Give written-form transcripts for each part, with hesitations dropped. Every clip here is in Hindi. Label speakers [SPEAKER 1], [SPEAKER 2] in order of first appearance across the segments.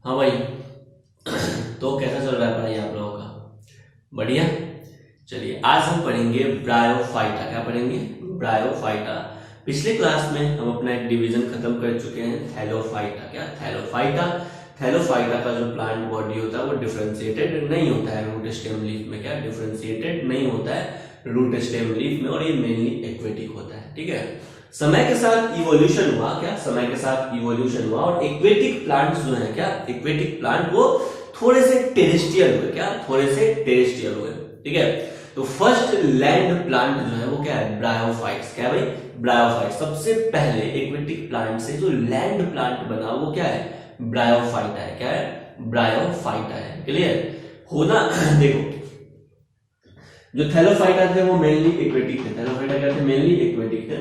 [SPEAKER 1] हाँ भाई। तो कैसा चल रहा है पढ़ाई आप लोगों का? बढ़िया। चलिए आज हम पढ़ेंगे ब्रायोफाइटा। क्या पढ़ेंगे? ब्रायोफाइटा। पिछले क्लास में हम अपना एक डिवीजन खत्म कर चुके हैं, थैलोफाइटा। क्या? थैलोफाइटा। थैलोफाइटा का जो प्लांट बॉडी होता है वो डिफरेंशिएटेड नहीं होता है रूट स्टेम लीफ में। क्या? डिफरेंशिएटेड नहीं होता है रूट स्टेम लीफ में, और ये मेनली एक्वेटिक होता है। ठीक है। समय के साथ इवोल्यूशन हुआ। क्या? समय के साथ इवोल्यूशन हुआ और एक्वेटिक प्लांट्स जो है, क्या एक्वेटिक प्लांट वो थोड़े से टेरेस्ट्रियल हुए। क्या? थोड़े से टेरेस्ट्रियल हुए। ठीक है। तो फर्स्ट लैंड प्लांट जो है वो क्या है? ब्रायोफाइट्स। क्या भाई? ब्रायोफाइट। सबसे पहले एक्वेटिक प्लांट से जो लैंड प्लांट बना वो क्या है? ब्रायोफाइटा है। क्या है? ब्रायोफाइटा है। क्लियर होना। देखो, जो थैलोफाइटा थे वो मेनली एक्वेटिक थे। थैलोफाइटा क्या थे? मेनली एक्वेटिक थे।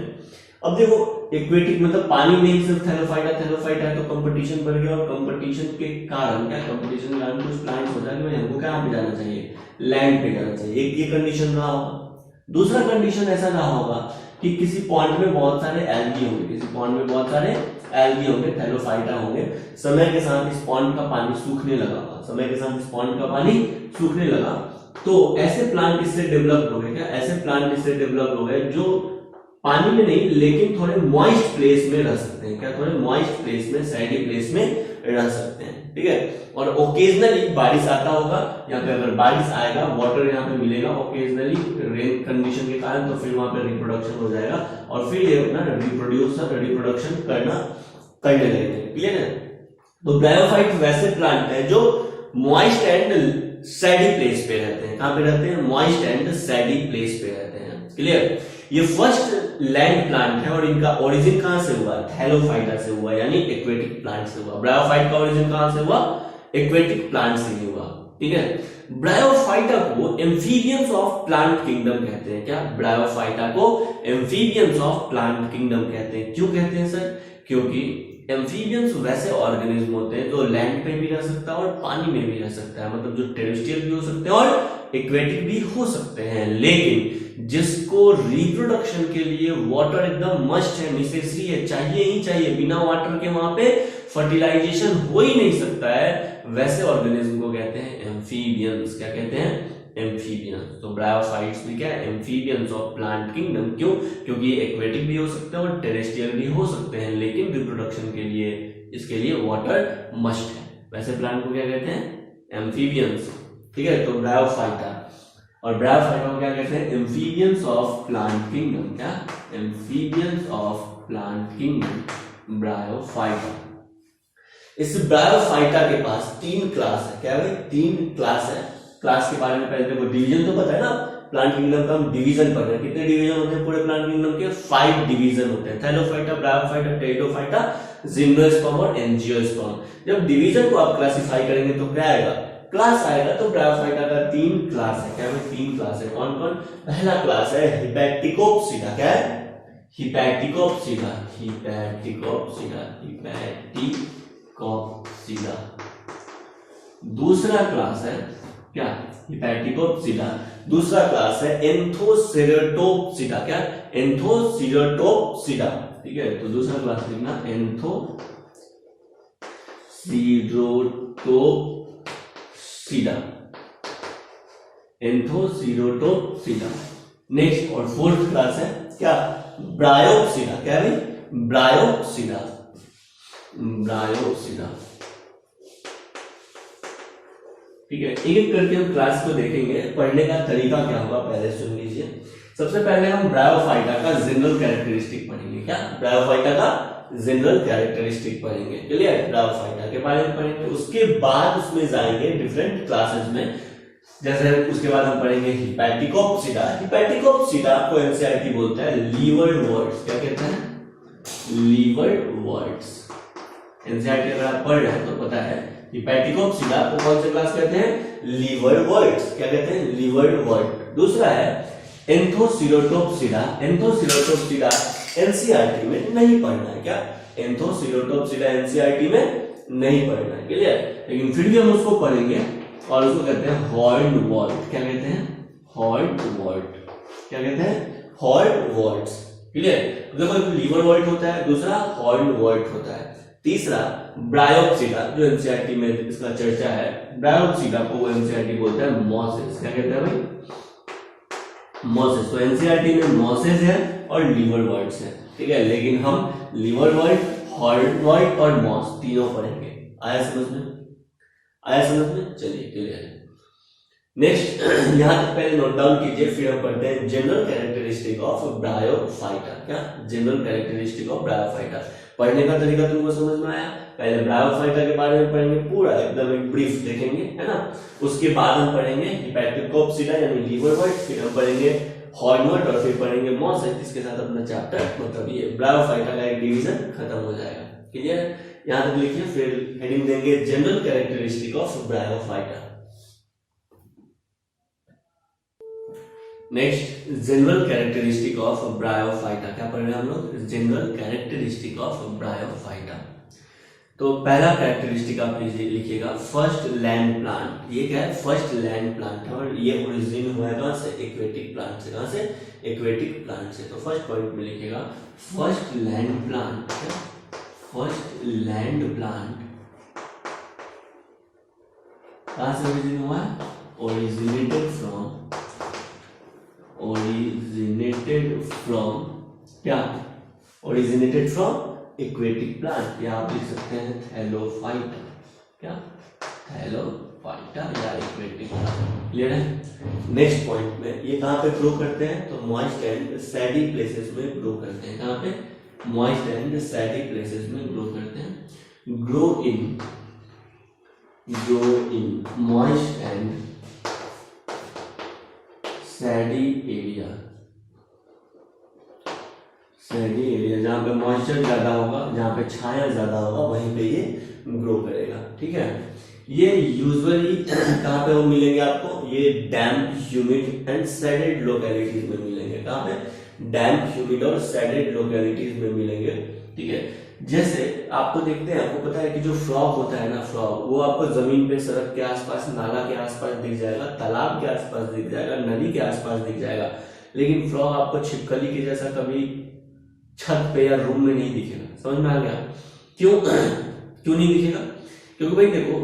[SPEAKER 1] अब देखो, एक्वेटिक मतलब पानी में ही सिर्फ थैलोफाइटा है, तो कंपटीशन बढ़ गया, और कंपटीशन के कारण क्या? कंपटीशन के कारण कुछ प्लांट्स होता है कि भाई हमको कहाँ पे जाना चाहिए? लैंड पे जाना चाहिए। एक ये कंडीशन रहा होगा। दूसरा कंडीशन ऐसा रहा होगा कि किसी पॉन्ड में बहुत सारे एल्गी होंगे, किसी पॉन्ड में बहुत सारे एल्गी होंगे, थैलोफाइटा होंगे। समय के साथ इस पॉन्ड का पानी सूखने लगा होगा, समय के साथ इस पॉन्ड का पानी सूखने लगा, तो ऐसे प्लांट इससे डेवलप हो गए। क्या? ऐसे प्लांट इससे डेवलप हो गए जो पानी में नहीं लेकिन थोड़े मॉइस्ट प्लेस में रह सकते हैं। क्या? थोड़े मॉइस्ट प्लेस में, सैडी प्लेस में रह सकते हैं। ठीक है। और ओकेजनली बारिश आता होगा, यहाँ पे अगर बारिश आएगा, वाटर यहाँ पे मिलेगा ओकेजनली रेन कंडीशन के कारण, तो फिर वहां पे रिप्रोडक्शन हो जाएगा और फिर ये अपना रिप्रोडक्शन करने लगेंगे। क्लियर है? तो ब्रायोफाइट वैसे प्लांट है जो मॉइस्ट एंड सैडी प्लेस पे रहते हैं। कहां पे रहते हैं? मॉइस्ट एंड सैडी प्लेस पे रहते हैं। क्लियर? ये फर्स्ट लैंड प्लांट है और इनका ओरिजिन कहां से हुआ? थैलोफाइटा से हुआ, यानी एक्वेटिक प्लांट से हुआ। ब्रायोफाइट का ओरिजिन कहां से हुआ? एक्वेटिक प्लांट से ही हुआ। ठीक है। ब्रायोफाइटा को एम्फीबियंस ऑफ प्लांट किंगडम कहते हैं। क्या? ब्रायोफाइटा को एम्फीबियंस ऑफ प्लांट किंगडम कहते हैं। क्यों कहते हैं सर? क्योंकि एम्फीबियंस वैसे ऑर्गेनिज्म होते हैं जो लैंड पे भी रह सकता है और पानी में भी रह सकता है, मतलब जो टेरेस्ट्रियल भी हो सकते हैं और एक्वेटिक भी हो सकते हैं, लेकिन जिसको रिप्रोडक्शन के लिए वाटर एकदम मस्ट है, नेसेसरी है, चाहिए ही चाहिए, बिना वाटर के वहां पे फर्टिलाइजेशन हो ही नहीं सकता है, वैसे ऑर्गेनिज्म को कहते हैं एम्फीबियंस। क्या कहते हैं? एम्फीबियंस। तो ब्रायोफाइट्स भी क्या है? Amphibians of plant kingdom. क्यों? क्योंकि ये एक्वेटिक भी हो सकते हैं और टेरेस्ट्रियल भी हो सकते हैं, लेकिन रिप्रोडक्शन के लिए इसके लिए वाटर मस्ट है। वैसे प्लांट को क्या कहते हैं? एम्फीबियंस। ठीक है। तो ब्रायोफाइटा, और ब्रायोफाइटा को क्या कहते हैं? Amphibians of plant kingdom. क्या? Amphibians of plant kingdom, bryophyta. इस ब्रायोफाइटा के पास 3 क्लास है। क्या भाई? 3 क्लास है। क्लास के बारे में पहले देखो, डिवीजन तो पता है ना, प्लांट किंगडम का हम डिवीजन पढ़ रहे हैं। कितने डिवीजन होते हैं पूरे प्लांट किंगडम के? 5 डिवीजन होते हैं। थैलोफाइटा, ब्रायोफाइटा, टेरिडोफाइटा, जिम्नोस्पर्म और एंजियोस्पर्म। जब डिवीजन को आप क्लासिफाई करेंगे तो क्या आएगा? क्लास आएगा। तो ब्रायोफाइटा का 3 क्लास है। क्या भाई? 3 क्लास है। कौन कौन? पहला क्लास है हिपैटिकोप्सिडा। क्या है? हिपैटिकोप्सिडा, हिपैटिकोप्सिडा, हिपैटिकोप्सिडा। दूसरा क्लास है क्या? हिपैटिकोप्सिडा। दूसरा क्लास है एंथोसेरेटोप्सिडा। क्या? एंथोसेरेटोप्सिडा। ठीक है। तो दूसरा क्लास लिखना एंथोसेरेटोप्सिडा, एंथोसेरेटोप्सिडा। नेक्स्ट और फोर्थ क्लास है क्या? ब्रायोप्सिडा। क्या भाई? Bryopsida, Bryopsida. ठीक है। एक एक करके हम क्लास को देखेंगे। पढ़ने का तरीका क्या होगा पहले सुन लीजिए। सबसे पहले हम ब्रायोफाइटा का जनरल कैरेक्टरिस्टिक पढ़ेंगे। क्या? ब्रायोफाइटा का जनरल कैरेक्टरिस्टिक पढ़ेंगे। क्लियर? ब्रायोफाइटा के बारे में पढ़ेंगे, उसके बाद उसमें जाएंगे डिफरेंट क्लासेस में। जैसे उसके बाद हम पढ़ेंगे हिपैटिकोप्सिडा। हिपैटिकोप्सिडा को एनसीईआरटी बोलता है लीवरवर्ट्स। क्या कहते हैं? लीवरवर्ट्स। एनसीईआरटी अगर आप पढ़ रहे हैं तो पता है हिपैटिकोप्सिडा को कौन से क्लास कहते हैं? लीवरवर्ट्स। क्या कहते हैं? लीवरवर्ट। दूसरा है एंथोसेरेटोप्सिडा। एंथोसेरेटोप्सिडा एनसीईआरटी में नहीं पढ़ना है। क्या? एंथोसेरेटोप्सिडा एनसीईआरटी में नहीं पढ़ना है। क्लियर? लेकिन फिर भी हम उसको पढ़ेंगे और उसको कहते हैं हॉर्नवॉर्ट। क्या कहते हैं? हॉर्नवॉर्ट। क्या कहते हैं? हॉर्नवॉर्ट्स। क्लियर? देखो, एक लीवरवॉर्ट होता है, दूसरा हॉर्नवॉर्ट होता है। तीसरा ब्रायोप्सिटा, जो एनसीईआरटी में इसका चर्चा है, ब्रायोप्सिटा को वो एनसीईआरटी बोलता है मॉसेस। क्या कहते हैं भाई? मॉसेस। तो एनसीईआरटी में मॉसेस है और लीवरवर्ट्स है, ठीक है, लेकिन हम लीवरवर्ट, हॉर्नवर्ट और मॉस तीनों पढ़ेंगे। आया समझ में? आया समझ में? चलिए क्लियर है। नेक्स्ट यहां तक पहले नोट डाउन कीजिए, फिर हम पढ़ते हैं जनरल कैरेक्टरिस्टिक ऑफ ब्रायोफाइटा। क्या? General characteristic of bryophyta. पढ़ने का तरीका तुमको समझ में आया? पहले ब्रायोफाइटा के बारे में पढ़ेंगे, पूरा एकदम एक ब्रीफ देखेंगे, है ना। उसके बाद हम पढ़ेंगे हिपैटिकोप्सिटा यानी लीवरवर्ट, फिर हम पढ़ेंगे हॉर्नवर्ट और फिर पढ़ेंगे मॉसेस। इसके साथ अपना चैप्टर मतलब ये ब्रायोफाइटा का एक डिवीजन खत्म हो जाएगा। क्लियर है? यहां तक लिखिए, फिर हेडिंग देंगे general characteristic of bryophyta. Next general characteristic of bryophyta. क्या पढ़ रहे हैं हम लोग? General characteristic of bryophyta. तो पहला कैरेक्टरिस्टिक आप लिखिएगा फर्स्ट लैंड प्लांट। ये क्या है? फर्स्ट लैंड प्लांट है और ये ओरिजिन हुआ है कहां से? एक्वेटिक प्लांट से। कहां से? एक्वेटिक प्लांट से। तो फर्स्ट पॉइंट में लिखिएगा first land plant. First land plant कहां से ओरिजिन हुआ है? ओरिजिनेटेड फ्रॉम एक्वेटिक प्लांट, या आप लिख सकते हैं थैलोफाइटा। क्या? थैलोफाइटा या एक्वेटिक प्लांट। क्लियर है? नेक्स्ट पॉइंट में ये कहां पे ग्रो करते हैं? तो मॉइस्ट एंड सैडी प्लेसेस में ग्रो करते हैं। कहां पे? मॉइस्ट एंड सैडी प्लेसेस में ग्रो करते हैं। Grow in moist and सैडी area जहां पे मॉइस्चर ज्यादा होगा, जहां पे छाया ज्यादा होगा, वहीं पे ये ग्रो करेगा। ठीक है? ये यूजुअली कहां पे वो मिलेंगे आपको? ये डैम्प, ह्यूमिड एंड सैडेड लोकेलिटीज में मिलेंगे। कहां पे? डैम्प, ह्यूमिड और सैडेड लोकेलिटीज में मिलेंगे। ठीक है? जैसे आपको देखते हैं, आपको पता है कि जो फ्रॉग होता है ना, फ्रॉग वो आपको जमीन पे, सड़क के आसपास, नाला के आसपास दिख जाएगा, तालाब के आसपास दिख जाएगा, नदी के आसपास दिख जाएगा, लेकिन फ्रॉग आपको छिपकली के जैसा कभी छत पे या रूम में नहीं दिखेगा। समझ में आ गया? क्यों नहीं दिखेगा? क्योंकि भाई देखो,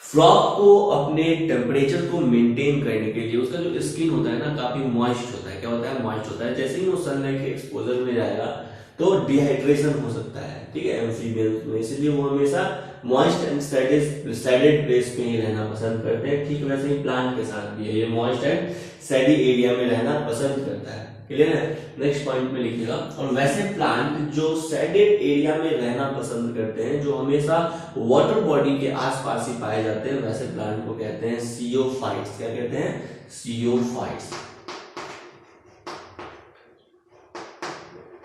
[SPEAKER 1] फ्रॉग को अपने टेम्परेचर को मेंटेन करने के लिए उसका जो स्किन होता है ना, काफी मॉइस्ट होता है। क्या होता है? मॉइस्ट होता है। जैसे ही वो सनलाइट के एक्सपोजर में जाएगा तो डिहाइड्रेशन हो सकता है। ठीक है? एम्फीबियंस में, इसलिए वो हमेशा मॉइस्ट एंड सैडेड प्लेस पे ही रहना पसंद करते हैं। ठीक वैसे ही प्लांट के साथ भी है, ये मॉइस्ट एंड सैडी एरिया में रहना पसंद करता है। क्लियर है? नेक्स्ट पॉइंट में लिखिएगा। और वैसे प्लांट जो सैडेड एरिया में रहना पसंद करते हैं, जो हमेशा वाटर बॉडी के आसपास ही पाए जाते हैं, वैसे प्लांट को कहते हैं सियोफाइट्स। क्या कहते हैं? सियोफाइट्स।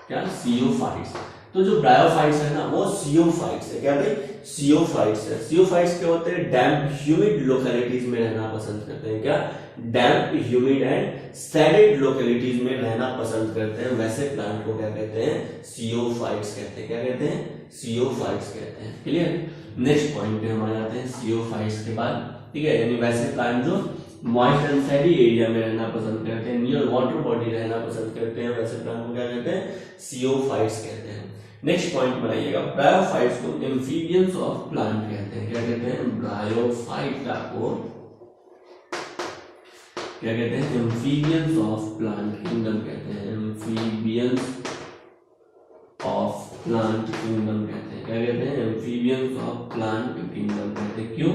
[SPEAKER 1] क्या? सियोफाइट्स। तो जो ब्रायोफाइट्स है ना, वो सियोफाइट्स है। क्या भाई? सियोफाइट्स है। सियोफाइट्स क्या होते हैं? डैम्प, ह्यूमिड लोकेलिटीज में रहना पसंद करते हैं। क्या? डैम्प, ह्यूमिड एंड सैडेड लोकेलिटीज में रहना पसंद करते हैं। वैसे प्लांट को क्या कहते हैं? सियोफाइट्स कहते हैं। क्या कहते हैं? सियोफाइट्स कहते हैं। क्लियर? नेक्स्ट पॉइंट पे हम आ जाते हैं सियोफाइट्स के बाद। ठीक है? यानी वैसे प्लांट जो मॉइस्ट एंड सैडी एरिया में रहना पसंद करते हैं, नियर वाटर बॉडी रहना पसंद करते हैं, वैसे प्लांट को क्या कहते हैं? सियोफाइट्स कहते हैं। नेक्स्ट पॉइंट बनाइएगा, ब्रायोफाइट्स को एम्फीबियंस ऑफ प्लांट कहते हैं। क्या कहते हैं? ब्रायोफाइटा को क्या कहते हैं? एम्फीबियंस ऑफ प्लांट किंगडम कहते हैं। एम्फीबियंस ऑफ प्लांट किंगडम कहते हैं। क्या कहते हैं? एम्फीबियंस ऑफ प्लांट किंगडम कहते हैं। क्यों?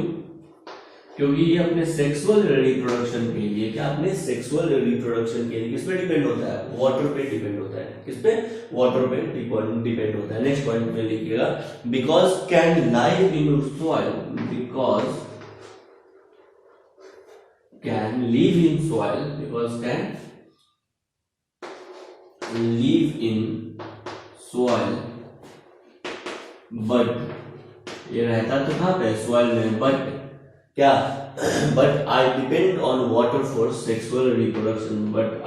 [SPEAKER 1] क्योंकि ये अपने सेक्सुअल रिप्रोडक्शन के लिए, क्या अपने सेक्सुअल रिप्रोडक्शन के लिए किस पे डिपेंड होता है? वाटर पे डिपेंड होता है। किस पे? वाटर पे डिपेंड होता है। नेक्स्ट पॉइंट में लिखिएगा, because can live in soil, because can live in soil, because can live in soil, but ये रहता तो कहां पे? सॉइल में। बट क्या? But are depend on water for sexual reproduction. But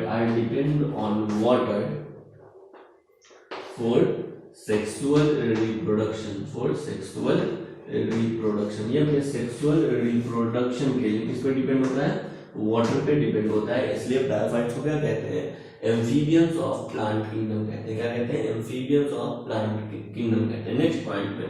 [SPEAKER 1] are depend on water for sexual reproduction. ये अपने सेक्सुअल रिप्रोडक्शन के लिए किस पे डिपेंड होता है? वाटर पे डिपेंड होता है। इसलिए ब्रायोफाइट्स को क्या कहते हैं? एम्फीबियंस ऑफ प्लांट किंगडम कहते हैं। क्या कहते हैं? एम्फीबियंस ऑफ प्लांट किंगडम कहते हैं। नेक्स्ट पॉइंट में,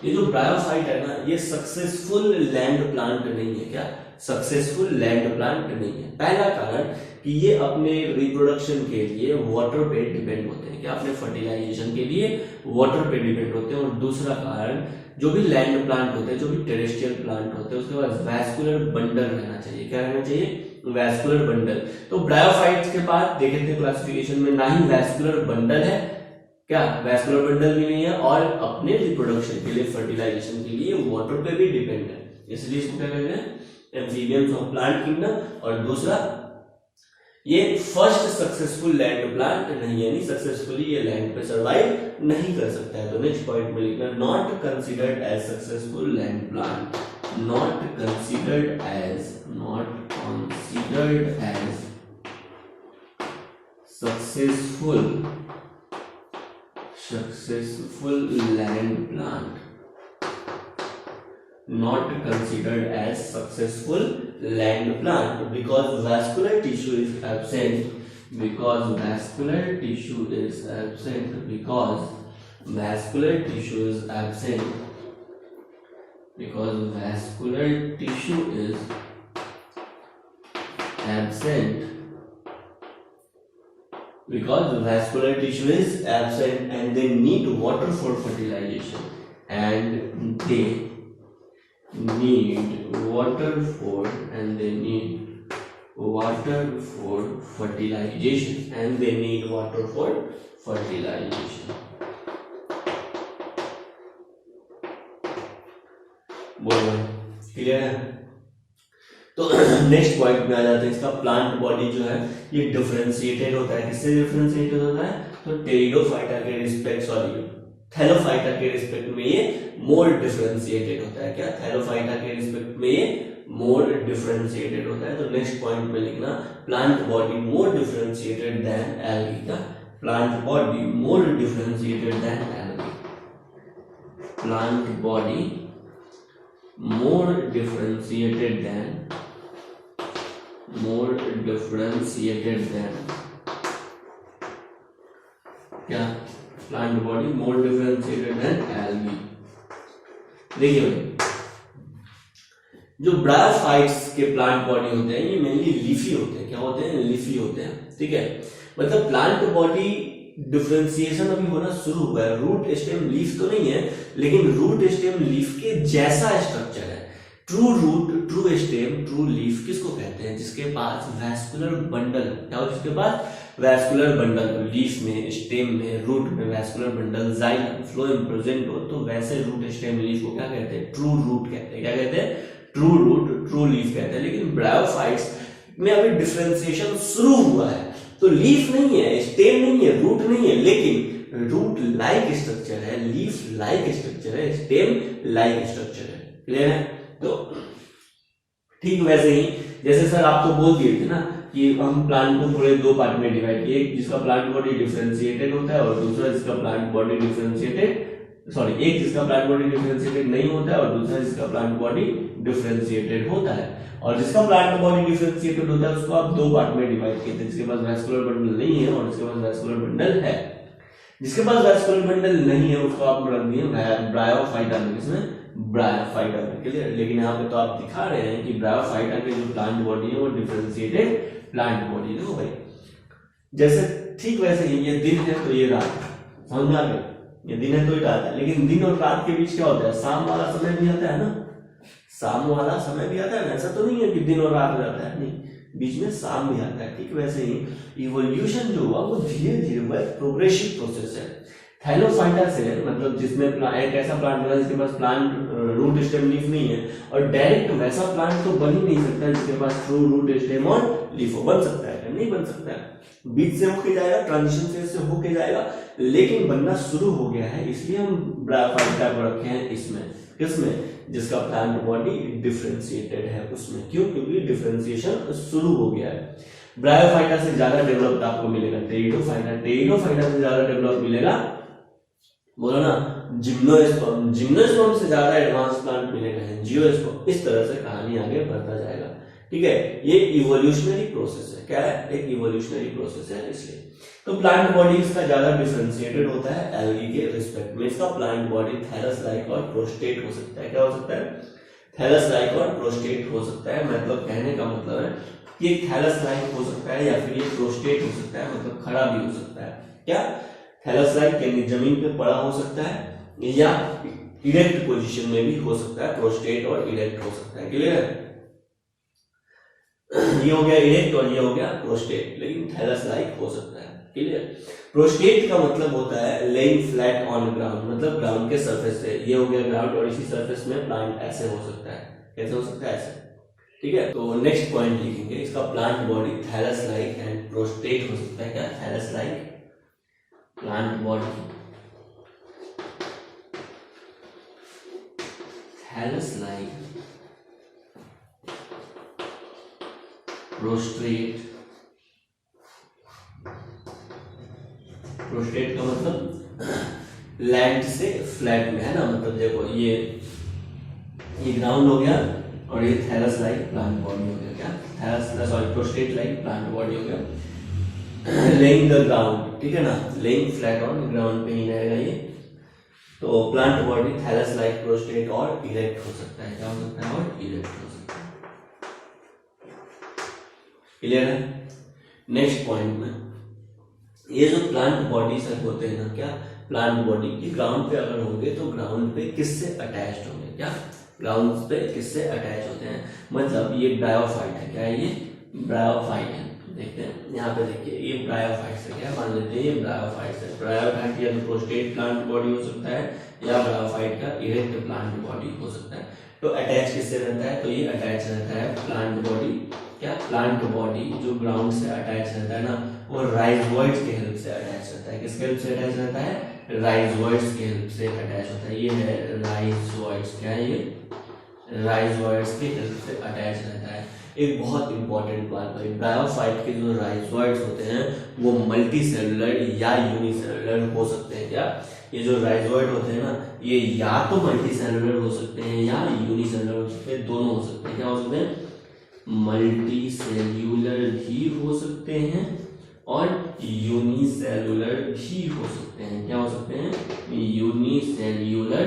[SPEAKER 1] ये जो ब्रायोफाइट है ना, ये सक्सेसफुल लैंड प्लांट नहीं है। क्या? सक्सेसफुल लैंड प्लांट नहीं है। पहला कारण कि ये अपने रिप्रोडक्शन के लिए वाटर पे डिपेंड होते हैं। क्या? अपने फर्टिलाइजेशन के लिए वाटर पे डिपेंड होते हैं। और दूसरा कारण, जो भी लैंड प्लांट होते हैं, जो भी टेरेस्ट्रियल प्लांट होते हैं, उसके पास वैस्कुलर बंडल रहना चाहिए। क्या रहना चाहिए? Vascular bundle. तो ब्रायोफाइट्स के पास देखे थे क्लासिफिकेशन में, ना ही वैस्कुलर बंडल है, क्या वैस्कुलर बंडल भी नहीं है, और अपने रिप्रोडक्शन के लिए, फर्टिलाइजेशन के लिए वाटर पे भी डिपेंड है। इसलिए इसको क्या कहते हैं? Amphibians of plant kingdom. और दूसरा, ये फर्स्ट सक्सेसफुल लैंड प्लांट नहीं है, यानी सक्सेसफुली ये लैंड पे सर्वाइव नहीं कर सकता है। तो नेक्स्ट पॉइंट में लिखना, not considered as successful land plant, not considered as successful land plant, not considered as successful land plant because vascular tissue is absent, because vascular tissue is absent, because vascular tissue is absent, because vascular tissue is absent, because vascular tissue is absent and they need water for fertilization, and they need water for fertilization, and they need water for fertilization. बोलो, क्लियर है? तो नेक्स्ट पॉइंट में आ जाते हैं। इसका प्लांट बॉडी जो है ये डिफरेंशिएटेड होता है। किससे डिफरेंशिएटेड होता है? तो टेरिडोफाइटा के रिस्पेक्ट, सॉरी थैलोफाइटा के रिस्पेक्ट में ये मोर डिफरेंशिएटेड होता है। क्या? थैलोफाइटा के रिस्पेक्ट में ये मोर डिफरेंशिएटेड होता है। तो नेक्स्ट पॉइंट में लिखना, plant body more differentiated than algae. का plant body more differentiated than algae, plant body more differentiated than क्या? Plant body more differentiated than algae. देखिए भाई, जो ब्रायोफाइट्स के प्लांट बॉडी होते हैं ये मेनली लीफी होते हैं। क्या होते हैं? लीफी होते हैं। ठीक है, मतलब प्लांट बॉडी डिफरेंशिएशन अभी होना शुरू हुआ है। रूट स्टेम लीफ तो नहीं है, लेकिन रूट स्टेम लीफ के जैसा स्ट्रक्चर है। True root, true stem, true leaf किसको कहते हैं? जिसके पास वैस्कुलर बंडल, क्या हो? जिसके पास वैस्कुलर बंडल, लीफ में, स्टेम में, रूट में vascular bundle, xylem, phloem present हो, तो वैसे रूट स्टेम लीफ को क्या कहते हैं? ट्रू रूट कहते हैं। क्या कहते हैं? ट्रू रूट, ट्रू लीफ कहते हैं। लेकिन ब्रायोफाइट्स में अभी डिफरेंशिएशन शुरू हुआ है, तो लीफ नहीं है, स्टेम नहीं है, रूट नहीं है, लेकिन रूट लाइक स्ट्रक्चर है, लीफ लाइक स्ट्रक्चर है, स्टेम लाइक स्ट्रक्चर है। क्लियर है? तो ठीक वैसे ही जैसे सर आप तो बोल दिए थे ना कि हम प्लांट को पूरे दो पार्ट में डिवाइड किए, एक जिसका प्लांट बॉडी डिफरेंशिएटेड होता है और दूसरा जिसका प्लांट बॉडी डिफरेंशिएटेड, सॉरी, एक जिसका प्लांट बॉडी डिफरेंशिएटेड नहीं होता है और दूसरा जिसका प्लांट बॉडी डिफरेंशिएटेड होता है। और जिसका प्लांट बॉडी डिफरेंशिएटेड होता है उसको आप दो पार्ट में डिवाइड किए थे, जिसके पास वैस्कुलर बंडल नहीं है और जिसके पास वैस्कुलर बंडल है। जिसके पास वैस्कुलर बंडल नहीं है उसको आप रख दिए ब्रायोफाइटा में, किसमें? ब्रायोफाइटा में। क्लियर? लेकिन यहाँ पे तो आप दिखा रहे हैं कि ब्रायोफाइटा की जो प्लांट बॉडी है वो डिफरेंशिएटेड प्लांट बॉडी। देखो भाई, जैसे ठीक वैसे ही ये दिन है तो ये रात है, समझ आ गया? ये दिन है तो ये रात है, लेकिन दिन और रात के बीच क्या होता है? शाम वाला समय भी आता है ना, शाम वाला समय भी आता है ना। ऐसा तो नहीं है कि दिन और रात रहता है, नहीं, बीच में शाम भी आता है। ठीक वैसे ही इवोल्यूशन जो हुआ वो धीरे धीरे हुआ, प्रोग्रेसिव प्रोसेस है। थैलोफाइटा से, मतलब जिसमें एक ऐसा प्लांट बना जिसके पास प्लांट रूट स्टेम लीफ नहीं है, और डायरेक्ट वैसा प्लांट तो बन ही नहीं सकता जिसके पास ट्रू रूट स्टेम और लीफ हो। बन सकता है? नहीं बन सकता है। बीच से होके जाएगा, ट्रांजिशन फेज से होके जाएगा, लेकिन बनना शुरू हो गया है। इसलिए हम ब्रायोफाइटा को रखे हैं इसमें, किसमें? जिसका प्लांट बॉडी डिफरेंशिएटेड है उसमें। क्यों? क्योंकि डिफरेंशिएशन शुरू हो गया है। ब्रायोफाइटा से ज्यादा डेवलप्ड आपको मिलेगा टेरिडोफाइटा, टेरिडोफाइटा से ज्यादा डेवलप मिलेगा, बोलो ना, जिम्नोस्पर्म, जिम्नोस्पर्म से ज्यादा एडवांस प्लांट मिलेगा एंजियोस्पर्म। इस तरह से कहानी आगे बढ़ता जाएगा। ठीक है, ये इवोल्यूशनरी प्रोसेस है। क्या है? एक इवोल्यूशनरी प्रोसेस है इसलिए। तो प्लांट बॉडी इसका ज्यादा डिफरेंशिएटेड होता है एल्गी के रिस्पेक्ट में। इसका प्लांट बॉडी थैलस लाइक और प्रोस्टेट हो सकता है। क्या हो सकता है? थैलस लाइक और प्रोस्टेट हो सकता है। मतलब कहने का मतलब है कि एक थैलस लाइक हो सकता है या फिर ये प्रोस्टेट हो सकता है, मतलब खड़ा भी हो सकता है। क्या? थैलस लाइक यानी जमीन पे पड़ा हो सकता है या इरेक्ट पोजीशन में भी हो सकता है। प्रोस्टेट और इरेक्ट हो सकता है। क्लियर है? ये हो गया इरेक्ट और ये हो गया प्रोस्टेट, लेकिन थैलस लाइक हो सकता है। क्लियर? प्रोस्टेट का मतलब होता है लेइंग फ्लैट ऑन ग्राउंड, मतलब ग्राउंड के सरफेस से। ये हो गया ग्राउंड और इसी सरफेस में प्लांट ऐसे हो सकता है। कैसे हो सकता है? ऐसे। ठीक है, तो नेक्स्ट पॉइंट लिखेंगे, इसका plant body thallus like and prostrate हो सकता है। क्या? Thallus like plant body, thallus like prostrate. Prostrate का मतलब लैंड से फ्लैट में है ना, मतलब देखो ये ग्राउंड हो गया और ये थैलस लाइक प्लांट बॉडी हो गया। क्या? Thallus sorry prostrate like plant body हो गया। लेइंग द ग्राउंड, ठीक है ना, लेइंग फ्लैट ऑन ग्राउंड पे ही रहेगा ये। तो plant body thallus like prostrate और इरेक्ट हो सकता है। क्या हो सकता है? और इरेक्ट हो सकता है। क्लियर है? नेक्स्ट पॉइंट में ये जो प्लांट बॉडी सब होते हैं ना, क्या प्लांट बॉडी ये ग्राउंड पे अगर होंगे तो ग्राउंड पे किससे अटैच्ड होंगे? क्या ग्राउंड पे किससे अटैच होते हैं? मतलब ये ब्रायोफाइट है। क्या है? ये ब्रायोफाइट है। देखते हैं यहाँ पे, देखिए ये ब्रायोफाइट से, क्या मान लेते हैं ये ब्रायोफाइट से। ब्रायोफाइट या तो प्रोस्टेट प्लांट बॉडी हो सकता है या ब्रायोफाइट का इरेक्ट प्लांट बॉडी हो सकता है। तो अटैच किससे रहता है? तो ये अटैच रहता है प्लांट बॉडी, क्या प्लांट बॉडी जो ग्राउंड से अटैच रहता है ना, वो राइजोइड्स के हेल्प से अटैच रहता है। किसके हेल्प से अटैच रहता है? राइजोइड्स के हेल्प से अटैच होता है। ये है राइजोइड्स। क्या है? ये राइजोइड्स के हेल्प से अटैच रहता है। एक बहुत इंपॉर्टेंट बात भाई, ब्रायोफाइट के जो राइजोइड्स होते हैं वो मल्टी सेलुलर या यूनिसेलुलर हो सकते हैं। क्या ये जो राइजोइड होते हैं ना, ये या तो मल्टी सेलुलर हो सकते हैं या यूनिसेलुलर हो सकते हैं, दोनों हो सकते हैं। क्या हो सकते हैं? मल्टी सेल्यूलर भी हो सकते हैं और यूनिसेलुलर भी हो सकते हैं। क्या हो सकते हैं? यूनिसेल्यूलर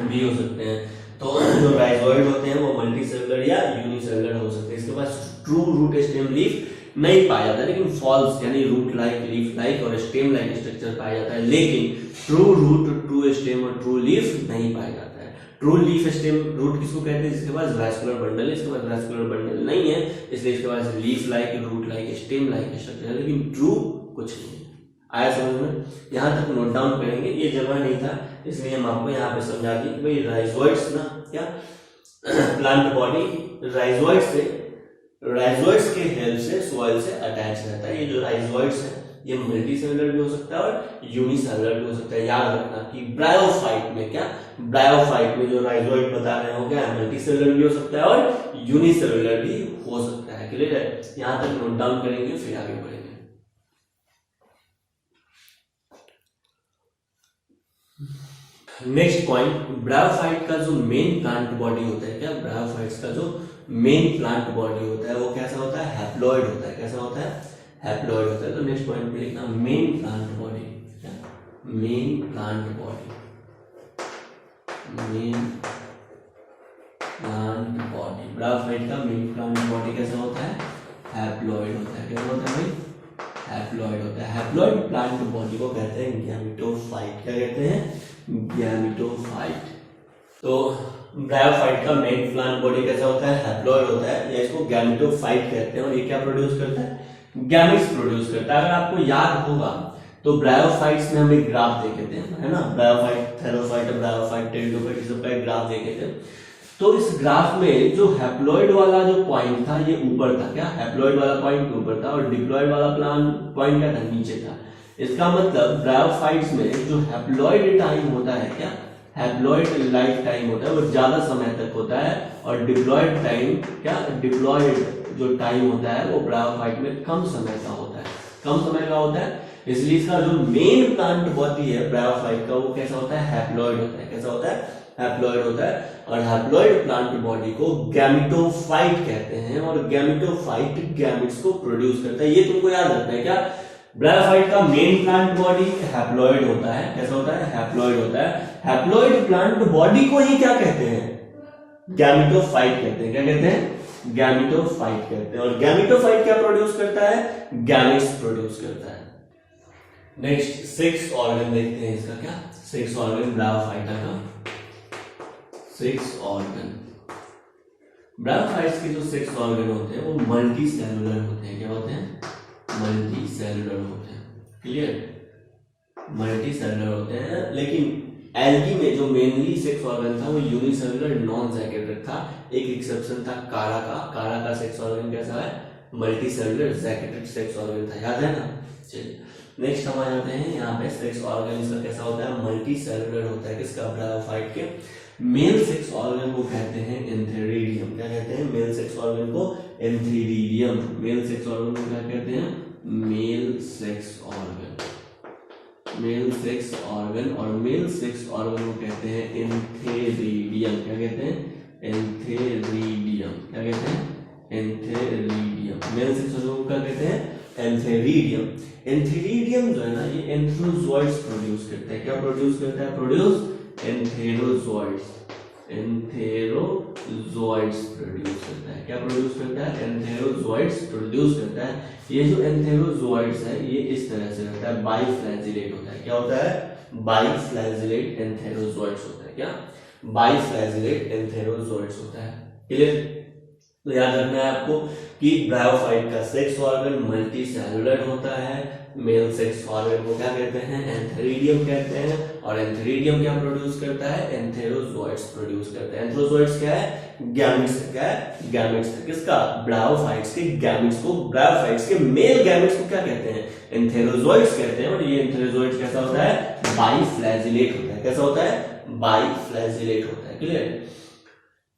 [SPEAKER 1] भी हो सकते हैं। तो जो राइजोइड होते हैं वो मल्टी सेलुलर या यूनिसेलुलर हो सकते हैं। इसके पास ट्रू रूट स्टेम लीफ नहीं पाया जाता, लेकिन फॉल्स यानी रूट लाइक, लीफ लाइक और स्टेम लाइक स्ट्रक्चर पाया जाता है, लेकिन ट्रू रूट, ट्रू स्टेम और ट्रू लीफ नहीं पाया जाता है। ट्रू लीफ स्टेम रूट किसको कहते हैं? जिसके पास वैस्कुलर बंडल है। इसके पास वैस्कुलर बंडल नहीं है, इसलिए इसके पास leaf like, root like, stem like structure है, लेकिन ट्रू कुछ नहीं है। आया समझ में? यहाँ तक नोट डाउन करेंगे, ये जगह नहीं था इसलिए हम आपको यहाँ पे समझा दिए भाई राइजोइड्स ना, क्या प्लांट बॉडी राइजोइड्स के हेल्प से सॉइल से अटैच रहता है। ये जो राइजोइड्स है ये मल्टी सेलुलर भी हो सकता है और यूनिसेलुलर भी हो सकता है। याद रखना कि ब्रायोफाइट में, क्या ब्रायोफाइट में जो राइजोइड बता रहे हो, क्या मल्टी सेलुलर भी हो सकता है और यूनिसेलुलर भी हो सकता है। क्लियर है? यहाँ तक नोट डाउन करेंगे फिर आगे बढ़ेंगे। नेक्स्ट पॉइंट, ब्रायोफाइट का जो मेन प्लांट बॉडी होता है, क्या ब्रायोफाइट्स का जो मेन प्लांट बॉडी होता है वो कैसा होता है? हैप्लॉइड होता है। कैसा होता है? हैप्लॉइड होता है। तो नेक्स्ट पॉइंट पे लिखना मेन प्लांट बॉडी, क्या main plant body, main plant body. Bryophyte का मेन प्लांट बॉडी कैसा होता है? हैप्लॉइड होता है। कैसा होता है भाई? हैप्लॉइड होता है। हैप्लॉइड प्लांट बॉडी को कहते हैं गैमेटोफाइट। क्या कहते हैं? गैमेटोफाइट। तो ब्रायोफाइट का मेन प्लांट बॉडी कैसा होता है? हैप्लॉइड होता है, या इसको गैमेटोफाइट कहते हैं। और ये क्या प्रोड्यूस करता है? गैमेट्स प्रोड्यूस करता है। अगर आपको याद होगा तो ब्रायोफाइट्स में हम एक ग्राफ देखे थे, है ना, ब्रायोफाइट, थैलोफाइट, ब्रायोफाइट, टेरिडोफाइट, इस सबका एक ग्राफ देखे थे। तो इस ग्राफ में जो हैप्लॉइड वाला जो पॉइंट था ये ऊपर था। क्या हैप्लॉइड वाला पॉइंट ऊपर था और डिप्लॉइड वाला पॉइंट क्या था? नीचे था। इसका मतलब ब्रायोफाइट्स में जो हैप्लॉइड टाइम होता है, क्या हैप्लॉइड लाइफ टाइम होता है वो ज्यादा समय तक होता है, और डिप्लॉइड टाइम, क्या डिप्लॉइड जो टाइम होता है वो ब्रायोफाइट में कम समय का होता है। कम समय का होता है, इसलिए इसका जो मेन प्लांट बॉडी है ब्रायोफाइट का वो कैसा होता है, हैप्लॉइड होता है। कैसा होता है, हैप्लॉइड होता है। और हैप्लॉइड प्लांट बॉडी को गैमेटोफाइट कहते हैं और गैमेटोफाइट गैमेट्स को प्रोड्यूस करता है। ये तुमको याद रखना है क्या, ब्रायोफाइट का मेन प्लांट बॉडी हैप्लॉइड होता है। कैसा होता है, हैप्लॉइड होता है। हैप्लॉइड प्लांट बॉडी को ही क्या कहते हैं, गैमेटोफाइट कहते हैं। क्या कहते हैं, गैमेटोफाइट कहते हैं। और गैमेटोफाइट क्या प्रोड्यूस करता है, गैमेट्स प्रोड्यूस करता है। नेक्स्ट सिक्स ऑर्गन देखते हैं इसका, क्या सिक्स ऑर्गन ब्रायोफाइटा का। सिक्स ऑर्गन ब्रायोफाइट्स के जो सिक्स ऑर्गन होते हैं वो मल्टी सेलुलर होते हैं। क्या होते हैं, मल्टी सेलुलर होते हैं। क्लियर, मल्टी सेलुलर होते हैं। लेकिन एल्गी में जो मेनली सिक्स ऑर्गन था वो यूनिसेलुलर नॉन जैकेटेड था। एक एक्सेप्शन था कारा का। कारा का सेक्स ऑर्गन कैसा है, multi cellular jacketed sex organ था, याद है ना। चलिए नेक्स्ट हम आ जाते हैं यहाँ पे। सेक्स ऑर्गन इसका कैसा होता है, मल्टी सेलुलर होता है। किसका, ब्रायोफाइट के। मेल सेक्स ऑर्गन को कहते हैं एंथेरिडियम। क्या कहते हैं, मेल सेक्स ऑर्गन को एंथेरिडियम। मेल सेक्स ऑर्गन को क्या कहते हैं, male sex organ. Male sex organ और मेल सेक्स ऑर्गन को कहते हैं एंथेरिडियम। क्या कहते हैं, एंथेरिडियम। क्या कहते हैं, एंथेरिडियम। मेल सेक्स ऑर्गन को क्या कहते हैं, एंथेरिडियम। एंथेरिडियम जो है ना ये एंथेरोजोइड्स प्रोड्यूस करता है। क्या प्रोड्यूस करता है, प्रोड्यूस एंथेरोजोइड्स। एंथेरोजोइड्स प्रोड्यूस करता है। क्या प्रोड्यूस करता है, एंथेरोजोइड्स प्रोड्यूस करता है। ये जो एंथेरोजोइड्स है ये इस तरह से रहता है, बाइफ्लैजिलेट होता है। क्या होता है, बाइफ्लैजिलेट एंथेरोजोइड्स होता है। क्या, बाइफ्लैजिलेट एंथेरोजोइड्स होता है। क्लियर, तो याद रखना है आपको कि ब्रायोफाइट का सेक्स ऑर्गन मल्टी सेलुलर होता है। मेल सेक्स ऑर्गन को क्या कहते हैं, एंथेरिडियम कहते हैं। और एंथेरिडियम क्या प्रोड्यूस करता है, एंथेरोजोइड्स प्रोड्यूस करता है। एंथेरोजोइड्स क्या है, गैमेट्स। क्या है, गैमेट्स है। किसका, ब्रायोफाइट्स के गैमेट्स को। ब्रायोफाइट्स के मेल गैमेट्स को क्या कहते हैं, एंथेरोजोइड्स कहते हैं। और ये एंथेरोजोइड्स कैसा होता है, बाइफ्लैजिलेट होता है। कैसा होता है, बाइफ्लैजिलेट होता है। क्लियर।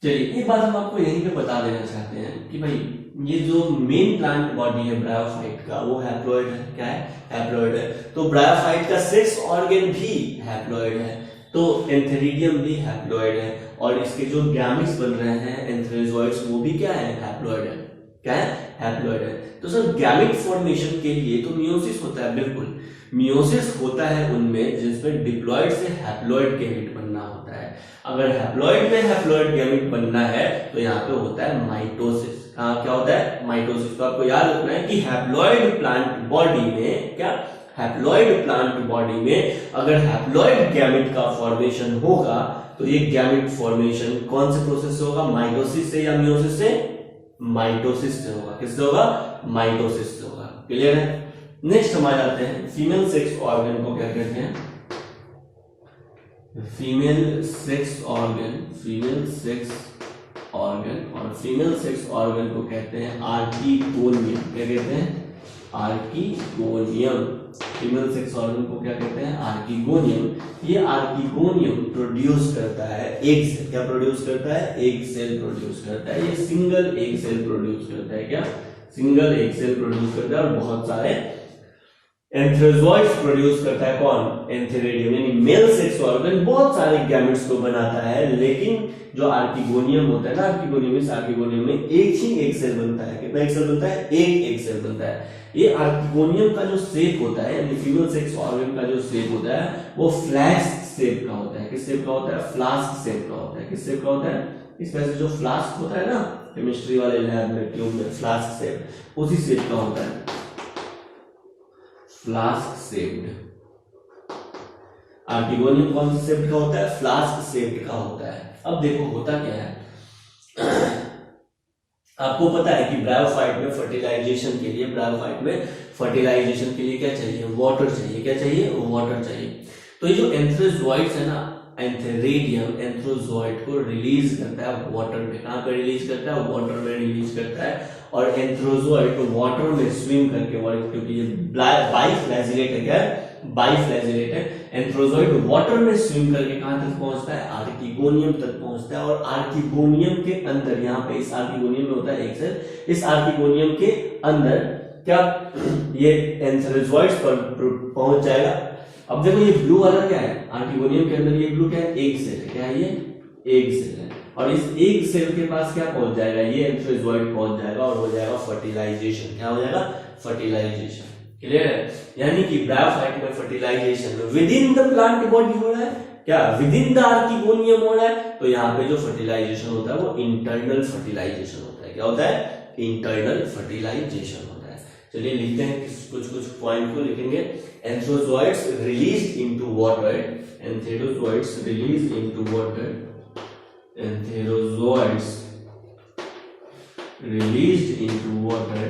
[SPEAKER 1] चलिए एक बात हम आपको यहीं पे बता देना चाहते हैं कि भाई ये जो मेन प्लांट बॉडी है ब्रायोफाइट का वो हैप्लॉइड है। क्या है, हैप्लॉइड है। तो ब्रायोफाइट का सेक्स ऑर्गन भी हैप्लॉइड है। तो एंथेरिडियम भी हैप्लॉइड है। और इसके जो गैमेट्स बन रहे हैं एंथेरोजोइड्स वो भी क्या है, हैप्लॉइड है। क्या है, हैप्लॉइड है। तो सर गैमेट फॉर्मेशन के लिए तो मियोसिस होता है, बिल्कुल मियोसिस होता है उनमें जिसमें डिप्लॉइड से हैप्लॉइड गैमेट बनना होता है। अगर हैप्लॉइड में हैप्लॉइड गैमेट बनना है तो यहाँ पे होता है माइटोसिस। क्या होता है, माइटोसिस। तो आपको याद रखना है कि हैप्लॉइड प्लांट बॉडी में, क्या, हैप्लॉइड प्लांट बॉडी में अगर हैप्लॉइड गैमेट का फॉर्मेशन होगा तो ये गैमेट फॉर्मेशन कौन से प्रोसेस से होगा, माइटोसिस से या मियोसिस से, माइटोसिस से होगा। किससे होगा, माइटोसिस से होगा। क्लियर है। नेक्स्ट हम आ जाते हैं फीमेल सेक्स ऑर्गन को क्या कहते हैं, female sex organ. Female sex organ और फीमेल सेक्स ऑर्गन को कहते हैं आर्किगोनियम। क्या कहते हैं, आर्किगोनियम। फीमेल सेक्स ऑर्गन को क्या कहते हैं, आर्किगोनियम। ये आर्किगोनियम प्रोड्यूस करता है एग सेल। क्या प्रोड्यूस करता है, एग सेल प्रोड्यूस करता है। ये सिंगल एग सेल प्रोड्यूस करता है। क्या, सिंगल एग सेल प्रोड्यूस करता है। और बहुत सारे एंथेरोजोइड्स प्रोड्यूस करता है। कौन, एंथेरिडियम। यानी मेल सेक्स ऑर्गन बहुत सारे गैमेट्स को बनाता है। लेकिन जो आर्किगोनियम होता है ना, आर्किगोनियम, इस आर्किगोनियम में एक ही एग सेल बनता है। कितना एग सेल बनता है, एक एग सेल बनता है। ये आर्किगोनियम का जो शेप होता है, यानी फीमेल सेक्स ऑर्गन का जो शेप होता है वो फ्लैस्क शेप का होता है। किस शेप का होता है, फ्लास्क शेप का होता है। किस शेप का होता है, इस तरह से जो फ्लास्क होता है ना केमिस्ट्री वाले लैब में, ट्यूब में, फ्लास्क शेप, उसी शेप का होता है, फ्लास्क शेप्ड। आर्किगोनियम कौन से शेप्ड का होता है, फ्लास्क शेप्ड का होता है। अब देखो होता क्या है आपको पता है कि ब्रायोफाइट में फर्टिलाइजेशन के लिए, ब्रायोफाइट में फर्टिलाइजेशन के लिए क्या चाहिए, वाटर चाहिए। क्या चाहिए, वाटर चाहिए। तो ये जो एंथेरोजोइड्स है ना, एंथेरिडियम एंथेरोजोइड को रिलीज करता है वाटर में। कहां पे रिलीज करता है, वाटर में रिलीज करता है। और एंथेरोजोइड वाटर में स्विम करके, क्योंकि ये बाइफ्लैजिलेट है, क्या बाइफ्लैजिलेट है, एंथेरोजोइड वाटर में स्विम करके कहां तक पहुंचता है, आर्किगोनियम तक पहुंचता है। और आर्किगोनियम के अंदर, यहाँ पे इस आर्किगोनियम में होता है एक सेल, इस आर्किगोनियम के अंदर क्या ये एंथेरोजोइड्स पर पहुंच जाएगा। अब देखो ये ब्लू वाला क्या है, आर्किगोनियम के अंदर ये ब्लू क्या है, एग सेल है। क्या है ये, एग सेल है। और इस एग सेल के पास क्या पहुंच जाएगा, ये एंथेरोजोइड पहुंच जाएगा और हो जाएगा फर्टिलाइजेशन। क्या हो जाएगा, फर्टिलाइजेशन। क्लियर है, यानी कि ब्रायोफाइट में fertilisation within the plant body हो रहा है, क्या विद इन द आर्किगोनियम हो रहा है। तो यहाँ पे जो फर्टिलाइजेशन होता है वो इंटरनल फर्टिलाइजेशन होता है। क्या होता है, इंटरनल फर्टिलाइजेशन होता है। चलिए लिखते हैं कुछ कुछ पॉइंट को लिखेंगे। Antherozoids released into water, antherozoids released into water, antherozoids released into water,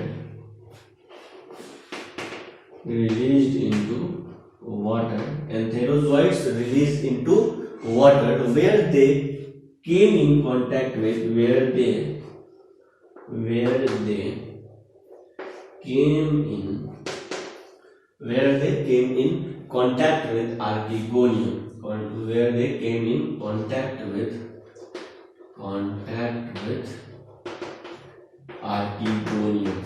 [SPEAKER 1] released into water, enterozoites released into water where they came in contact with, where they came in contact with archegonium, where they came in contact with archegonium,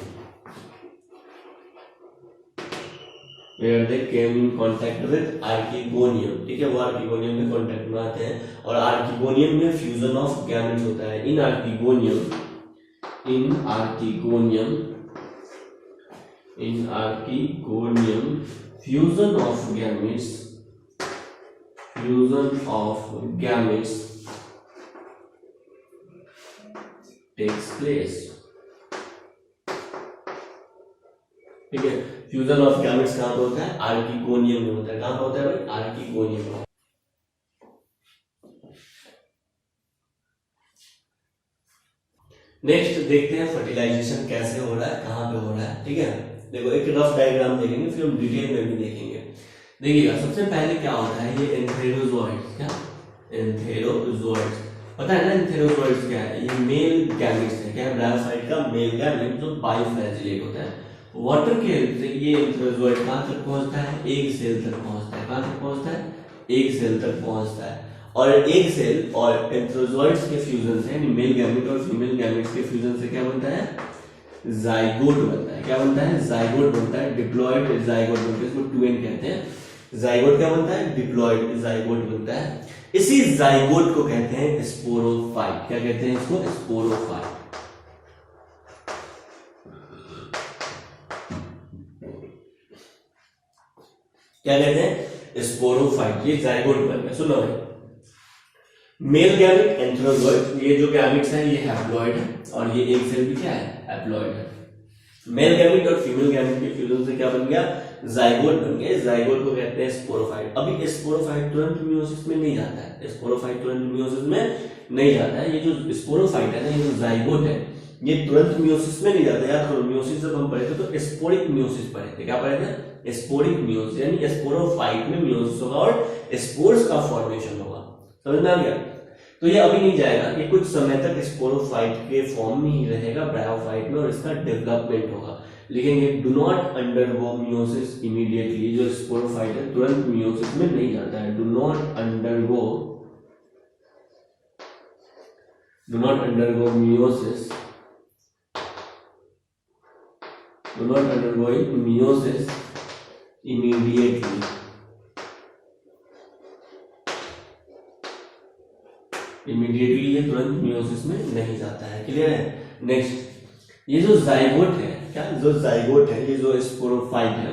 [SPEAKER 1] where they came in contact with archegonium। ठीक है, वो आर्किगोनियम के कांटेक्ट में आते हैं और आर्किगोनियम में फ्यूजन ऑफ गैमेट्स होता है। In archegonium fusion of gametes takes place. ठीक है, फ्यूजन ऑफ गैमेट्स कहां पे होता है, आर्किगोनियम में होता है। कहां पे होता है भाई, आर्किगोनियम में। नेक्स्ट देखते हैं फर्टिलाइजेशन कैसे हो रहा है, कहां पे हो रहा है। ठीक है, देखो एक रफ डायग्राम देखेंगे, फिर हम डिटेल में भी देखेंगे। देखिएगा सबसे पहले क्या होता है, ये एंथेरोजोइड्स, क्या एंथेरोजोइड्स, पता है ना एंथेरोजोइड्स क्या है, ये मेल गैमेट्स है। क्या है, ब्रायोफाइट का मेल गैमेट जो बायोफ्लैजिलेट होता है। वाटर के हेल्प से ये एंथेरोजोइड कहां तक पहुंचता है, एग सेल तक पहुंचता है। कहां तक पहुंचता है, एग सेल तक पहुंचता है। और एग सेल और एंथेरोजोइड्स के फ्यूजन से, यानी मेल गैमेट और फीमेल गैमेट्स के फ्यूजन से क्या बनता है, जाइगोट बनता है। क्या बनता है, जाइगोट बनता है, डिप्लॉयड जाइगोट बनता है, इसको 2n कहते हैं। जाइगोट क्या बनता है, डिप्लॉयड जाइगोट बनता है। इसी जाइगोट को कहते हैं स्पोरोफाइट। क्या कहते हैं इसको, स्पोरोफाइट। क्या कहते हैं, स्पोरोफाइट। ये जाइगोट बन गया। सुनो भाई, मेल गैमेट एंथेरोजोइड, ये जो गैमेट्स हैं ये हैप्लॉइड है और ये एग सेल भी क्या है, हैप्लॉइड है। मेल गैमेट और फीमेल गैमेट के फ्यूजन से क्या बन गया, जाइगोट बन गया। जाइगोट को कहते हैं स्पोरोफाइट। अभी स्पोरोफाइट तुरंत मियोसिस में नहीं जाता है, स्पोरोफाइट तुरंत मियोसिस में नहीं जाता है। ये जो स्पोरोफाइट है ना, ये जो जाइगोट है, ये तुरंत मियोसिस में नहीं जाता। याद करो, मियोसिस जब हम पढ़े थे तो स्पोरिक मियोसिस पढ़े थे। क्या पढ़े थे, स्पोरिक मियोसिस, यानी स्पोरोफाइट में मियोसिस होगा और स्पोर्स का फॉर्मेशन होगा। समझ में आ गया। तो ये अभी नहीं जाएगा, ये कुछ समय तक स्पोरोफाइट के फॉर्म में ही रहेगा ब्रायोफाइट में, और इसका डेवलपमेंट होगा। लिखेंगे do not undergo meiosis immediately. जो स्पोरोफाइट है तुरंत मियोसिस में नहीं जाता है। Do not undergo meiosis, do not undergo meiosis immediately. ये तुरंत मियोसिस में नहीं जाता है। क्लियर है। नेक्स्ट, ये जो जाइगोट है, क्या जो जाइगोट है, ये जो स्पोरोफाइट है,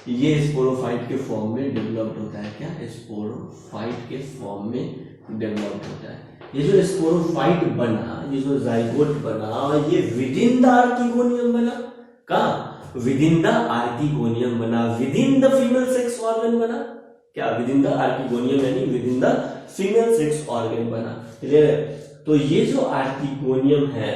[SPEAKER 1] ये स्पोरोफाइट के फॉर्म में डेवलप्ड होता है। क्या, स्पोरोफाइट के फॉर्म में डेवलप्ड होता है। ये जो स्पोरोफाइट बना, ये जो जाइगोट बना, ये विद इन द आर्किगोनियम बना। कहाँ, विद इन द आर्किगोनियम बना, with in the female sex organ बना। क्या, विद इन द आर्किगोनियम यानी with in the female sex organ बना। क्लियर है। तो ये जो आर्किगोनियम है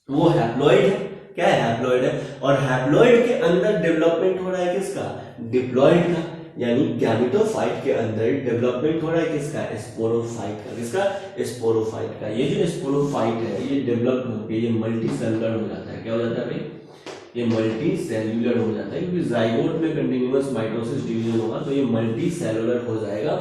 [SPEAKER 1] वो हैप्लॉइड है। क्या है, हैप्लॉइड है। और हैप्लॉइड के अंदर डेवलपमेंट हो रहा है किसका, डिप्लॉइड का। यानी गैमेटोफाइट के अंदर डेवलपमेंट हो रहा है किसका, स्पोरोफाइट का। किसका, स्पोरोफाइट का। ये जो स्पोरोफाइट है ये डेवलप होकर ये मल्टी सेलुलर हो जाता है। क्या हो जाता है भाई, ये मल्टी सेल्यूलर हो जाता है, क्योंकि जाइगोट में कंटिन्यूअस माइटोसिस डिवीजन होगा तो ये मल्टी सेलुलर हो जाएगा।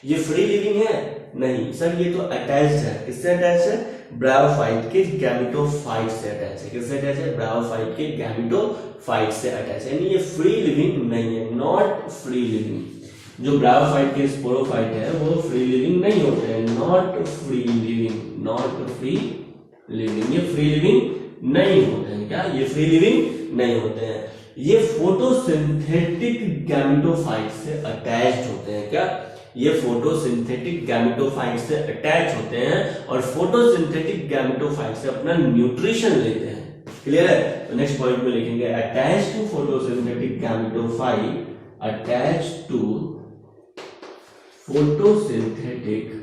[SPEAKER 1] ये फ्री लिविंग है नहीं सर, ये तो अटैच्ड है। किससे अटैच्ड है, ब्रायोफाइट के गैमेटोफाइट से अटैच है। किससे अटैच है? ब्रायोफाइट के गैमेटोफाइट से अटैच है, यानी ये फ्री लिविंग नहीं है, नॉट फ्री लिविंग। जो ब्रायोफाइट के स्पोरोफाइट है वो फ्री लिविंग नहीं होते हैं, not free living, not free living, ये फ्री लिविंग नहीं होते हैं। क्या ये फ्री लिविंग नहीं होते हैं? ये फोटोसिंथेटिक गैमेटोफाइट से अटैच्ड होते हैं। क्या ये फोटोसिंथेटिक गैमेटोफाइट से अटैच होते हैं और फोटोसिंथेटिक गैमेटोफाइट से अपना न्यूट्रिशन लेते हैं। क्लियर है? तो नेक्स्ट पॉइंट में लिखेंगे attach to photosynthetic gametophyte, attach to photosynthetic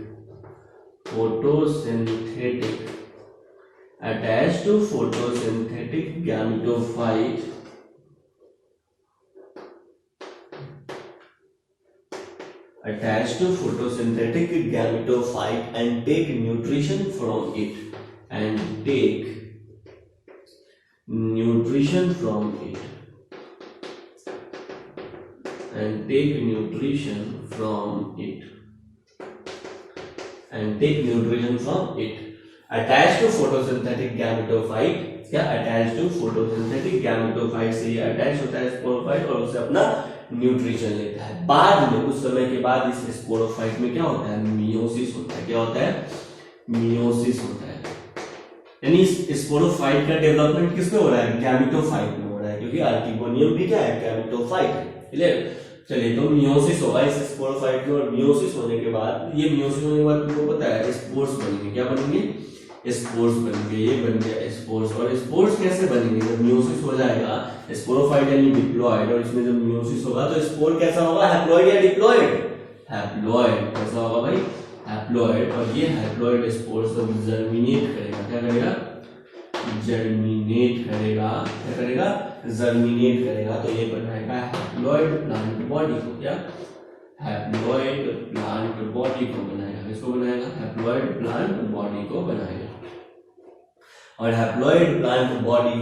[SPEAKER 1] attached to photosynthetic gametophyte and take nutrition from it and take nutrition from it and take nutrition from it and take nutrition from it। Attach to photosynthetic gametophyte, क्या अटैच टू फोटोसिंथेटिक गैमेटोफाइट से ये अटैच होता है स्पोरोफाइट और उससे अपना न्यूट्रिशन लेता है। बाद में कुछ समय के बाद इस स्पोरोफाइट में क्या होता है? मियोसिस होता है। क्या होता है? मियोसिस होता है। यानी स्पोरोफाइट का डेवलपमेंट किसमें हो रहा है? गैमेटोफाइट में हो रहा है, क्योंकि आर्किगोनियम भी क्या है? गैमेटोफाइट है। क्लियर? चलिए, तो मियोसिस होगा इस स्पोरोफाइट में और मियोसिस होने के बाद, ये मियोसिस होने के बाद तुमको पता है स्पोर्स बनेंगे। क्या बनेंगे? स्पोर्स बनेंगे। ये बन गया स्पोर्स। और स्पोर्स कैसे बनेंगे? जब मियोसिस हो जाएगा, स्पोरोफाइट यानी डिप्लॉयड, और इसमें जब मियोसिस होगा तो स्पोर कैसा होगा? हैप्लॉयड या डिप्लॉयड? हैप्लॉयड। कैसा होगा भाई? हैप्लॉयड। और ये हैप्लॉयड स्पोर्स जब जर्मिनेट करेगा, क्या करेगा? जर्मिनेट करेगा। क्या करेगा? जर्मिनेट करेगा। तो ये बनाएगा हैप्लॉयड प्लांट बॉडी को। क्या? हैप्लॉयड प्लांट बॉडी को बनाएगा। किसको बनाएगा? हैप्लॉयड प्लांट बॉडी को बनाएगा। और हैप्लॉयड प्लांट बॉडी,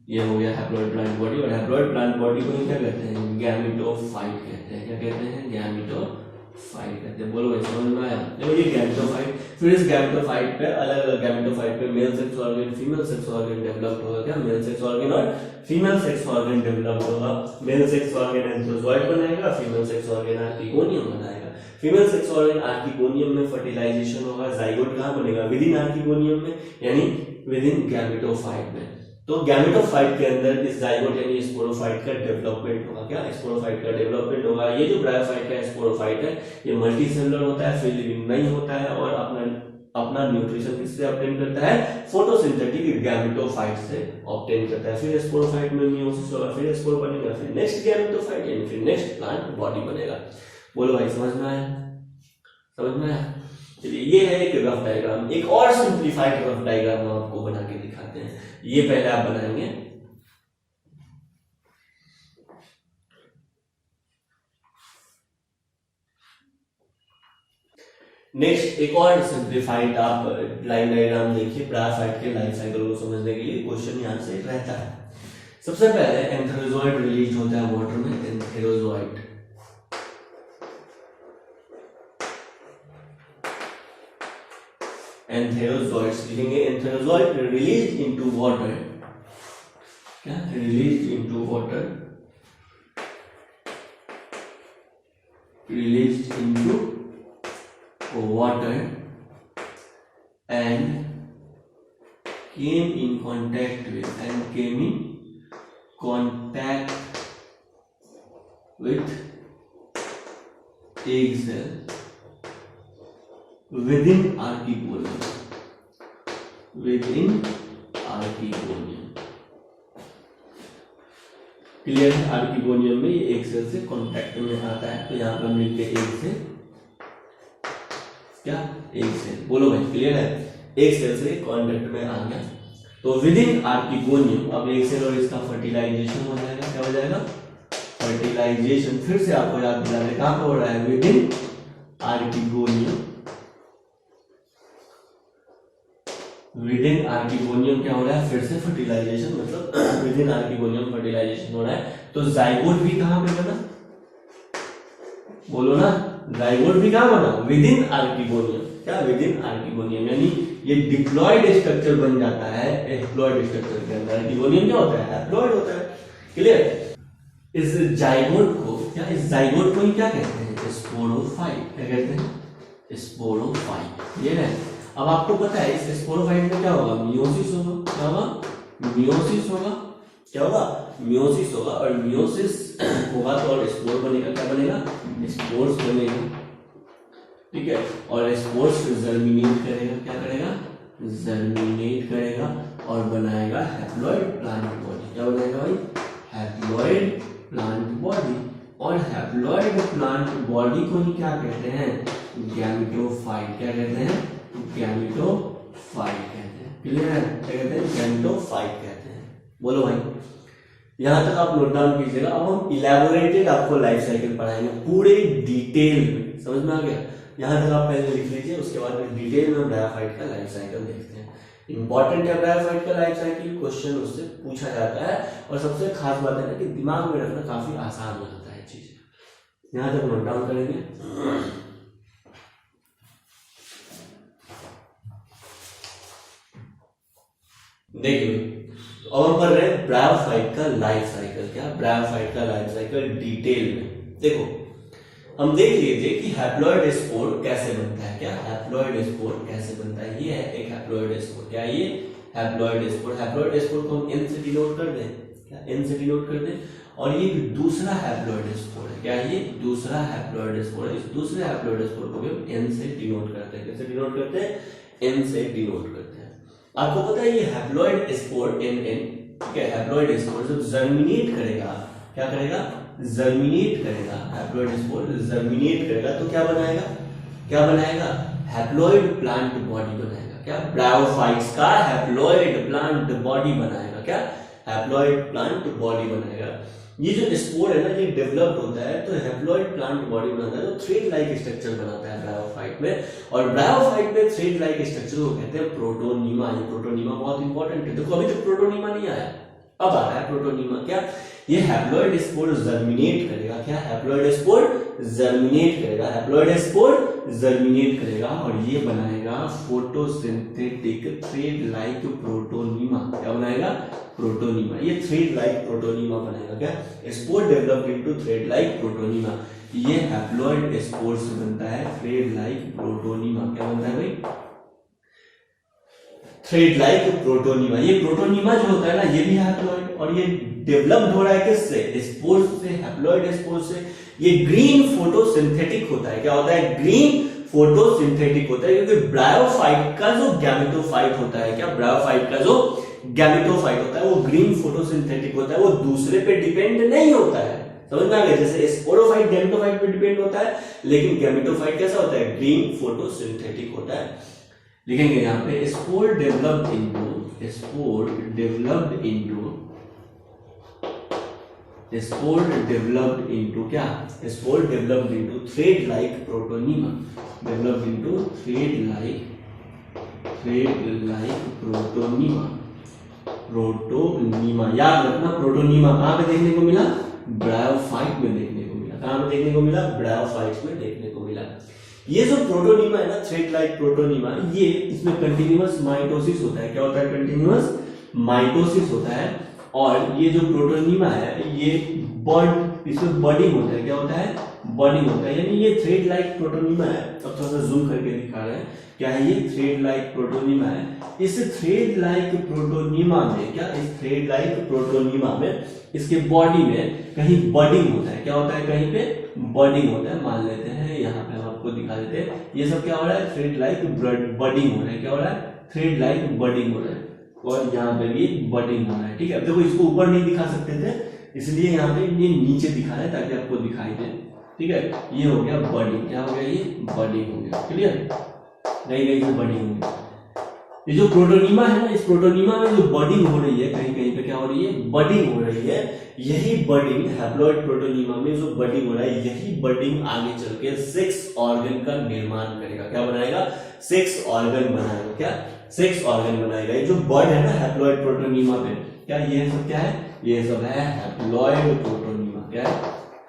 [SPEAKER 1] ये हो गया हैप्लॉयड प्लांट बॉडी। और हैप्लॉयड प्लांट बॉडी को क्या कहते हैं? गैमेटोफाइट कहते हैं। क्या कहते हैं? गैमेटोफाइट कहते हैं। बोलो भाई, समझ में आया? देखो ये गैमेटोफाइट, फिर इस गैमेटोफाइट पे अलग अलग गैमेटोफाइट पे male sex organ, female sex organ develop होगा। क्या? मेल सेक्स ऑर्गन और फीमेल सेक्स ऑर्गन डेवलप होगा। मेल सेक्स ऑर्गन एंथ्रोजॉइड बनाएगा, फीमेल सेक्स ऑर्गन आर्किगोनियम बनाएगा। फीमेल सेक्स ऑर्गन आर्किगोनियम में फर्टिलाइजेशन होगा। जाइगोट कहाँ बनेगा? विद इन आर्किगोनियम में, यानी विद इन गैमेटोफाइट में। तो गैमेटोफाइट के अंदर इस जाइगोट यानी स्पोरोफाइट का डेवलपमेंट होगा। क्या? स्पोरोफाइट का डेवलपमेंट होगा। ये जो ब्रायोफाइट का स्पोरोफाइट है, ये मल्टी सेलुलर होता है, फ्री लिविंग नहीं होता है और अपना न्यूट्रिशन किससे ऑब्टेन करता है? फोटोसिंथेटिक गैमेटोफाइट से ऑब्टेन करता है। फिर स्पोरोफाइट में मियोसिस होगा, फिर स्पोर बनेगा, फिर नेक्स्ट गैमेटोफाइट यानी फिर नेक्स्ट प्लांट बॉडी बनेगा। बोलो भाई, समझ में आया? समझ में आया? चलिए, ये है एक रफ डायग्राम। एक और सिंप्लीफाइड रफ डायग्राम हम आपको बना के दिखाते हैं। ये पहले आप बनाएंगे। नेक्स्ट एक और सिंप्लीफाइड आप लाइन डायग्राम देखिए ब्रायोफाइट के लाइफ साइकिल को समझने के लिए। क्वेश्चन यहां से रहता है। सबसे पहले एंथेरोजोइड रिलीज होता है वाटर में। एंथेरोजोइड, एंथेरोजोइड्स लिखेंगे। एंथेरोजोइड रिलीज इनटू वाटर। क्या? Release into water, release into water and came in contact with egg cell within archegonium, clear है? आर्किगोनियम में ये एग सेल से कांटेक्ट में आता है। तो यहाँ पर मिलके एग से, क्या? Egg cell. बोलो भाई, क्लियर है? एग सेल से कांटेक्ट में आ गया तो विद इन आर्किगोनियम अब एग सेल और इसका फर्टिलाइजेशन हो जाएगा। क्या हो जाएगा? फर्टिलाइजेशन। फिर से आपको याद दिलाने, कहां पे हो रहा है? With in archegonium. With in archegonium क्या हो रहा है? फिर से फर्टिलाइजेशन, मतलब विद इन आर्किगोनियम फर्टिलाइजेशन हो रहा है। तो जाइगोट भी कहां पे बना? बोलो ना, जाइगोट भी कहाँ बना, विद इन आर्किगोनियम। क्या, विद इन आर्किगोनियम, यानी ये डिप्लॉयड स्ट्रक्चर बन जाता है हैप्लॉयड स्ट्रक्चर के अंदर। आर्किगोनियम क्या होता है, हैप्लॉयड होता है। क्लियर। इस जाइगोट को क्या, इस जाइगोट को ही क्या कहते हैं, स्पोरोफाइट। क्या कहते हैं, स्पोरोफाइट। ये है। अब आपको पता है इस स्पोरोफाइट में क्या होगा, मियोसिस होगा। क्या होगा, मियोसिस होगा। क्या होगा, मियोसिस होगा। और मियोसिस होगा तो और स्पोर बनेगा। क्या बनेगा, स्पोर्स बनेगा। ठीक है। और स्पोर्स जर्मिनेट करेगा। क्या करेगा, जर्मिनेट करेगा और बनाएगा हैप्लॉइड प्लांट बॉडी। क्या बनाएगा भाई, हैप्लॉइड प्लांट बॉडी। और हैप्लॉइड प्लांट बॉडी को ही क्या कहते हैं, गैमेटोफाइट। क्या कहते हैं, गैमेटोफाइट कहते हैं। क्लियर है, क्या कहते हैं, गैमेटोफाइट कहते हैं। बोलो भाई, यहां तक आप नोट डाउन कीजिएगा। अब हम इलेबोरेटेड आपको लाइफ साइकिल पढ़ाएंगे पूरे डिटेल में। समझ में आ गया, यहां तक आप पहले लिख लीजिए, उसके बाद में डिटेल में ब्रायोफाइट का लाइफ साइकिल देखते हैं। इंपॉर्टेंट है ब्रायोफाइट का लाइफ साइकिल, क्वेश्चन उससे पूछा जाता है। और सबसे खास बात है ना कि दिमाग में रखना काफी आसान हो जाता है चीज। यहां तक नोट डाउन करेंगे। देखिए अब हम पढ़ रहे हैं ब्रायोफाइट का लाइफ साइकिल। क्या, ब्रायोफाइट का लाइफ साइकिल डिटेल में। देखो हम देख लीजिए कि हैप्लॉइड स्पोर कैसे बनता है। क्या, हैप्लॉइड स्पोर कैसे बनता है, ये है एक हैप्लॉइड स्पोर। क्या ये हैप्लॉइड स्पोर, हैप्लॉइड स्पोर को हम एन से डिनोट कर दें। क्या, एन से डिनोट कर दें। और ये दूसरा हैप्लॉइड स्पोर है। क्या, ये दूसरा हैप्लॉइड स्पोर है। इस दूसरे हैप्लॉइड स्पोर को भी हम एन से डिनोट करते हैं। कैसे डिनोट करते हैं, एन से डिनोट करते हैं। आपको पता है ये हैप्लॉइड स्पोर एन एन, ठीक है, हैप्लॉइड स्पोर जब जर्मिनेट करेगा, क्या करेगा, जर्मिनेट करेगा। हैप्लॉइड स्पोर जर्मिनेट करेगा तो क्या बनाएगा, क्या बनाएगा, हैप्लॉइड प्लांट बॉडी बनाएगा। क्या, ब्रायोफाइट्स का हैप्लॉइड प्लांट बॉडी बनाएगा। क्या, हैप्लॉइड प्लांट बॉडी बनाएगा। ये जो स्पोर है ना, ये डेवलप्ड होता है तो हैप्लॉइड प्लांट बॉडी बनाता है, तो थ्रेड लाइक स्ट्रक्चर बनाता है ब्रायोफाइट में। और ब्रायोफाइट में थ्रेड लाइक स्ट्रक्चर को कहते हैं प्रोटोनीमा। ये प्रोटोनीमा बहुत इंपॉर्टेंट है। देखो अभी तक प्रोटोनीमा नहीं आया, अब आ रहा है प्रोटोनीमा। क्या, ये हैप्लॉइड स्पोर जर्मिनेट करेगा। क्या, हैप्लॉइड स्पोर जर्मिनेट करेगा, हैप्लॉइड स्पोर जर्मिनेट करेगा और ये बनाएगा फोटोसिंथेटिक थ्रेड लाइक प्रोटोनीमा। क्या बनाएगा, प्रोटोनीमा। ये थ्रेड लाइक प्रोटोनीमा बनाएगा। क्या, spore developed into thread like protonema. ये हैप्लॉइड स्पोर से बनता है थ्रेड लाइक प्रोटोनीमा। क्या बनता है भाई, थ्रेड लाइक प्रोटोनीमा। ये प्रोटोनीमा जो होता है ना, ये भी हैप्लॉइड, और ये डेवलप्ड हो रहा है किससे, स्पोर से, हैप्लॉइड स्पोर से। ये ग्रीन फोटोसिंथेटिक होता है। क्या होता है, ग्रीन फोटोसिंथेटिक होता है, क्योंकि ब्रायोफाइट का जो गैमेटोफाइट होता है, क्या, ब्रायोफाइट का जो गैमेटोफाइट होता है वो ग्रीन फोटोसिंथेटिक होता है, वो दूसरे पे डिपेंड नहीं होता है। समझ में आ गया, जैसे स्पोरोफाइट गैमेटोफाइट पे डिपेंड होता है, लेकिन गैमेटोफाइट कैसा होता है, ग्रीन फोटोसिंथेटिक होता है। लिखेंगे यहाँ पे spore developed into, spore developed into, spore developed into क्या, spore developed into thread like protonema, developed into thread like protonema. Protonema याद रखना, प्रोटोनीमा कहां पे देखने को मिला, ब्रायोफाइट में देखने को मिला। कहां पे देखने को मिला, ब्रायोफाइट में देखने को मिला। ये जो प्रोटोनीमा है ना, थ्रेड लाइक प्रोटोनीमा, ये इसमें कंटिन्यूअस माइटोसिस होता है। क्या होता है, कंटिन्यूअस माइटोसिस होता है। और ये जो प्रोटोनीमा है ये बॉन्ड, इसमें बॉन्डिंग होता है। क्या होता है, बॉन्डिंग होता है। यानी ये थ्रेड लाइक प्रोटोनीमा है। अब थोड़ा सा जूम करके दिखा रहे हैं, क्या है, ये थ्रेड लाइक प्रोटोनीमा है। इस थ्रेड लाइक प्रोटोनीमा में, क्या, इस थ्रेड लाइक प्रोटोनीमा में इसके बॉडी में कहीं बॉन्डिंग होता है। क्या होता है, कहीं पे बॉन्डिंग होता है। मान लेते हैं यहाँ पे हम आपको दिखा देते हैं, ये सब क्या हो रहा है, थ्रेड लाइक बॉन्डिंग हो रहा है। क्या हो रहा है, थ्रेड लाइक बॉन्डिंग हो रहा है। और यहाँ पे भी बॉन्डिंग हो रहा है। ठीक है, अब देखो इसको ऊपर नहीं दिखा सकते थे, इसलिए यहाँ पे ये नीचे दिखा रहा है ताकि आपको दिखाई दे। ठीक है, ये हो गया बॉन्डिंग। क्या हो गया, ये बॉन्डिंग हो गया। क्लियर, कहीं कहीं से बॉन्डिंग हो गया। ये जो प्रोटोनीमा है ना, इस प्रोटोनीमा में जो बॉन्डिंग हो रही है, कहीं कहीं पे क्या हो रही है, बॉन्डिंग हो रही है। यही बॉन्डिंग हैप्लॉइड प्रोटोनीमा में जो बॉन्डिंग हो रहा है, यही बॉन्डिंग आगे चल के सेक्स ऑर्गन का निर्माण करेगा। क्या बनाएगा, सेक्स ऑर्गन बनाएगा। क्या, सेक्स ऑर्गन बनाएगा। ये जो बॉन्ड है ना हैप्लॉइड प्रोटोनीमा पे, क्या ये सब क्या है, ये सब है हैप्लॉइड प्रोटोनीमा। क्या है,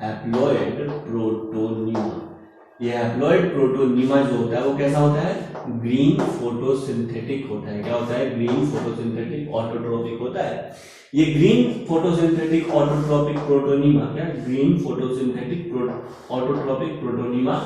[SPEAKER 1] हैप्लॉइड प्रोटोनीमा। ये हैप्लॉइड प्रोटोनीमा जो होता है वो कैसा होता है, ग्रीन फोटोसिंथेटिक होता है। क्या होता है, ग्रीन फोटोसिंथेटिक ऑटोट्रोपिक होता है। ये ग्रीन फोटोसिंथेटिक ऑटोट्रोपिक प्रोटोनीमा, क्या ग्रीन फोटोसिंथेटिक ऑटोट्रोपिक प्रोटोनीमा,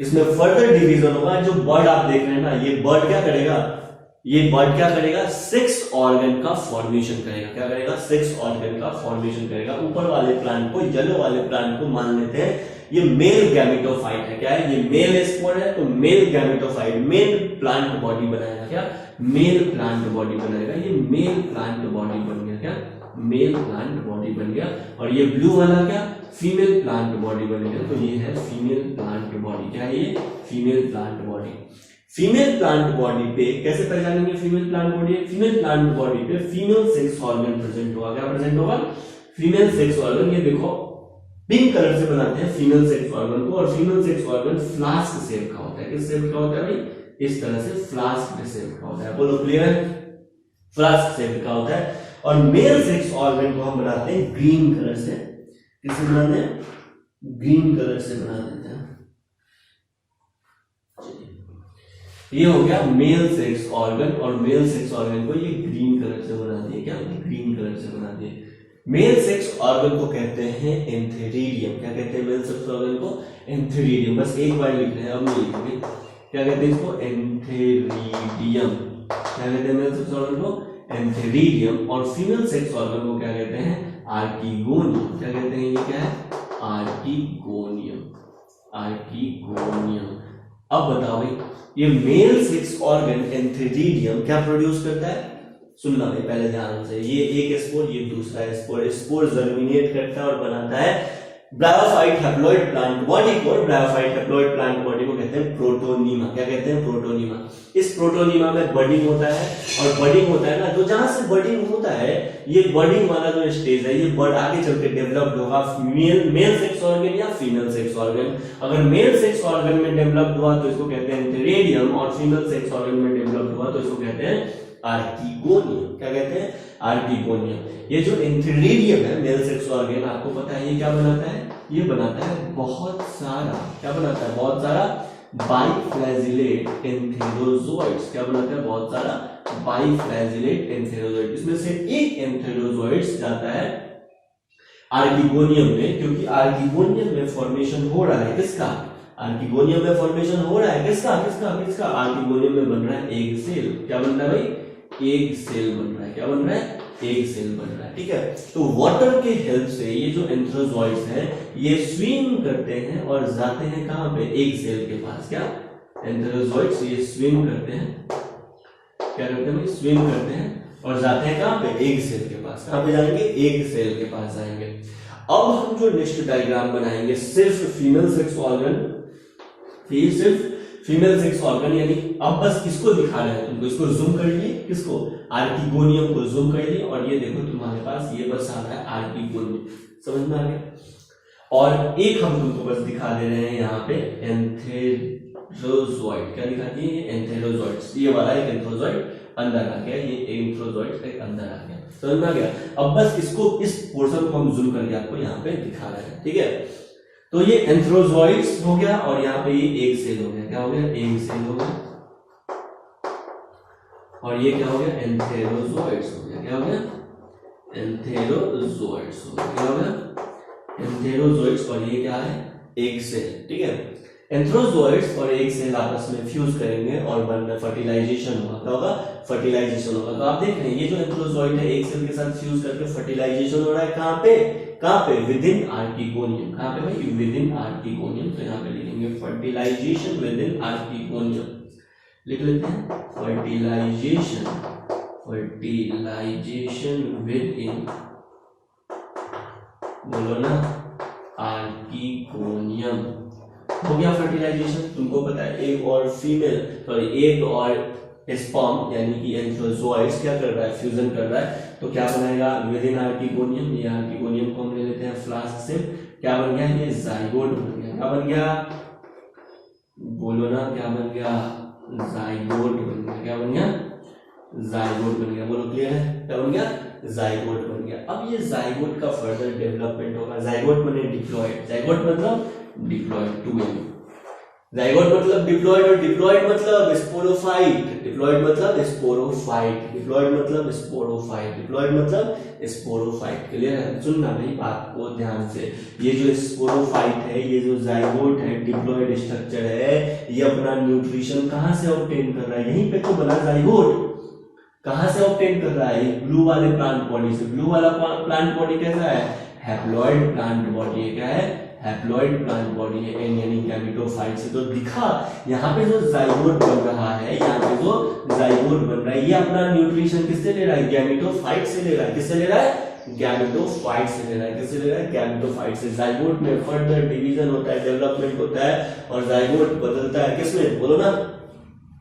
[SPEAKER 1] इसमें फर्दर डिवीजन होगा। जो बर्ड आप देख रहे हैं ना, ये बर्ड क्या करेगा, ये बर्ड क्या करेगा, 6 ऑर्गन का फॉर्मेशन करेगा। क्या करेगा, 6 ऑर्गन का फॉर्मेशन करेगा। ऊपर वाले प्लांट को, येलो वाले प्लांट को मान लेते हैं ये मेल गैमेटोफाइट है। क्या है, ये मेल स्पोर है, तो male gametophyte, male plant body बनाएगा। क्या, मेल प्लांट बॉडी बनाएगा। ये मेल प्लांट बॉडी बन गया। क्या, मेल प्लांट बॉडी बन गया। और ये ब्लू वाला क्या, फीमेल प्लांट बॉडी बन गया। तो ये है फीमेल प्लांट बॉडी। क्या है, ये female plant body. Female plant body पे कैसे पहचानेंगे female plant body? Female plant body पे फीमेल सेक्स ऑर्गन प्रेजेंट होगा। क्या प्रेजेंट होगा, फीमेल सेक्स ऑर्गन। ये देखो पिंक कलर से बनाते हैं फीमेल सेक्स ऑर्गन को, और female sex organ flask shape का होता है। किस शेप का होता है भाई, इस तरह से फ्लास्क शेप का होता है। बोलो क्लियर है, फ्लास्क शेप का होता है। और मेल सेक्स ऑर्गन को हम बनाते हैं ग्रीन कलर से। किससे बनाते हैं, ग्रीन कलर से बना देते हैं। ये हो गया मेल सेक्स ऑर्गन, और मेल सेक्स ऑर्गन को ये ग्रीन कलर से बना दिए। क्या, ग्रीन कलर से बना दिए। मेल सेक्स ऑर्गन को कहते हैं एंथेरिडियम। क्या कहते हैं मेल सेक्स ऑर्गन को, एंथेरिडियम। बस एक बार लिख रहे हैं, अब नहीं लिखेंगे। क्या कहते हैं इसको, एंथेरिडियम। क्या कहते हैं मेल सेक्स ऑर्गन को, एंथेरिडियम। और फीमेल सेक्स ऑर्गन को क्या कहते हैं, आर्किगोनियम। क्या कहते हैं, ये क्या है, आर्किगोनियम। आर्किगोनियम। अब बताओ भाई, ये मेल सेक्स ऑर्गन एंथेरिडियम क्या प्रोड्यूस करता है? सुनना भाई पहले ध्यान से, ये एक स्पोर, ये दूसरा स्पोर। स्पोर जर्मिनेट करता है और बनाता है ब्रायोफाइट हैप्लॉइड प्लांट बॉडी को। ब्रायोफाइट हैप्लॉइड प्लांट बॉडी को कहते हैं प्रोटोनीमा। क्या कहते हैं, प्रोटोनीमा। इस प्रोटोनीमा में बडिंग होता है, और बडिंग होता है ना, जो जहां से बडिंग होता है, ये बडिंग वाला जो स्टेज है, ये बर्ड आगे चल के डेवलप्ड होगा मेल सेक्स ऑर्गन या फीमेल सेक्स ऑर्गन। अगर मेल सेक्स ऑर्गन में डेवलप्ड हुआ तो इसको कहते हैं एंथेरिडियम, और फीमेल सेक्स ऑर्गन में डेवलप्ड हुआ तो इसको कहते हैं आर्किगोनियम। क्या कहते हैं, आर्किगोनियम। ये जो एंथेरिडियम है मेल सेक्स ऑर्गन, आपको पता है ये क्या बनाता है, ये बनाता है बहुत सारा, क्या बनाता है, बहुत सारा बाइफ्लैजिलेट एंथेरोजोइड्स। क्या बनाता है, बहुत सारा बाइफ्लैजिलेट एंथेरोजोइड। इसमें से एक एंथेरोजोइड्स जाता है आर्किगोनियम में, क्योंकि आर्किगोनियम में फॉर्मेशन हो रहा है किसका, आर्किगोनियम में फॉर्मेशन हो रहा है किसका, किसका, किसका, आर्किगोनियम में बन रहा है एग सेल। क्या बन रहा है भाई, एग सेल बन रहा है। क्या बन रहा है, एग सेल बन रहा है। ठीक है, तो वाटर के हेल्प से ये जो एंथेरोजोइड्स है ये स्विम करते हैं और जाते हैं कहां पे, एग सेल के पास। क्या, एंथेरोजोइड्स ये स्विम करते हैं, क्या करते हैं, स्विम करते हैं और जाते हैं कहां पे, एग सेल के पास। कहां पे जाएंगे, एग सेल के पास जाएंगे। अब हम जो नेक्स्ट डायग्राम बनाएंगे सिर्फ फीमेल सेक्स ऑर्गन, सिर्फ फीमेल सेक्स ऑर्गन, यानी अब बस किसको दिखा रहे हैं तुमको, इसको जूम कर लिए, किसको, आर्किगोनियम को जूम कर लिए, और ये देखो तुम्हारे पास ये बस आ रहा है आर्किगोनियम। समझ में आ गया? और एक हम तुमको बस दिखा दे रहे हैं यहाँ पे एंथेरोजोइड। क्या दिखा दिए, एंथेरोजोइड्स। ये वाला एक एंथेरोजोइड अंदर आ गया, ये एंथेरोजोइड एक अंदर आ गया। समझ में आ गया? अब बस इसको, इस पोर्शन को हम जूम करके आपको यहाँ पे दिखा रहे हैं। ठीक है, तो ये एंथेरोजोइड्स हो गया, और यहाँ पे ये एग सेल हो गया। क्या हो गया, एग सेल हो गया, और ये क्या हो गया, एंथेरोजोइड्स हो गया। क्या हो गया, एंथेरोजोइड्स हो गया। क्या हो गया, एंथेरोजोइड्स, और ये क्या है, एग सेल। ठीक है, एंथेरोजोइड्स और एग सेल आपस में फ्यूज करेंगे और बनना फर्टिलाइजेशन होगा। क्या होगा, फर्टिलाइजेशन होगा। तो आप देख रहे हैं ये जो एंथेरोजोइड है एग सेल के साथ फ्यूज करके फर्टिलाइजेशन हो रहा है। कहां पे, कहां पे, विद इन आर्किगोनियम। कहां पे भाई, विद इन आर्किगोनियम। तो यहां पे लिखेंगे फर्टिलाइजेशन विद इन आर्किगोनियम, लिख लेते हैं फर्टिलाइजेशन, फर्टिलाइजेशन विद इन, बोलो ना, आर्किगोनियम। हो गया फर्टिलाइजेशन। तुमको पता है एग और फीमेल, सॉरी एग और स्पर्म यानी कि एंथेरोजोइड्स क्या कर रहा है, फ्यूजन कर रहा है। तो क्या बनाएगा, विद इन आर्किगोनियम। ये आर्किगोनियम को हम ले लेते हैं फ्लास्क से। क्या बन गया, ये जाइगोट बन गया। क्या बन गया, बोलो ना, क्या बन गया, जाइगोट बन गया। क्या बन गया, जाइगोट बन गया। बोलो क्लियर है, क्या बन गया, जाइगोट बन गया। अब ये जाइगोट का फर्दर डेवलपमेंट होगा। जाइगोट बने डिप्लॉयड, जाइगोट मतलब डिप्लॉयड 2m। जाइगोट मतलब डिप्लॉइड और डिप्लॉइड मतलब स्पोरोफाइट, डिप्लॉइड मतलब स्पोरोफाइट, डिप्लॉइड मतलब स्पोरोफाइट, डिप्लॉइड मतलब स्पोरोफाइट। क्लियर है? सुनना भाई बात को ध्यान से, ये जो स्पोरोफाइट है, ये जो जाइगोट है, डिप्लॉइड स्ट्रक्चर है, ये अपना न्यूट्रिशन कहाँ से ऑब्टेन कर रहा है? यहीं पे तो बना जाइगोट। कहाँ से ऑब्टेन कर रहा है? ब्लू वाले प्लांट बॉडी से। ब्लू वाला प्लांट बॉडी कैसा है? हैप्लॉइड प्लांट बॉडी है। क्या है? हैप्लॉइड प्लांट बॉडी है, यानी गैमेटोफाइट से। तो दिखा यहाँ पे जो जाइगोट बन रहा है, यहाँ पे जो जाइगोट बन रहा है, ये अपना न्यूट्रिशन किससे ले रहा है? गैमेटोफाइट से ले रहा है। किससे ले रहा है? गैमेटोफाइट से ले रहा है। किससे ले रहा है? गैमेटोफाइट से। जाइगोट में फर्दर डिवीजन होता है, डेवलपमेंट होता है, और जाइगोट बदलता है किसमें? बोलो ना,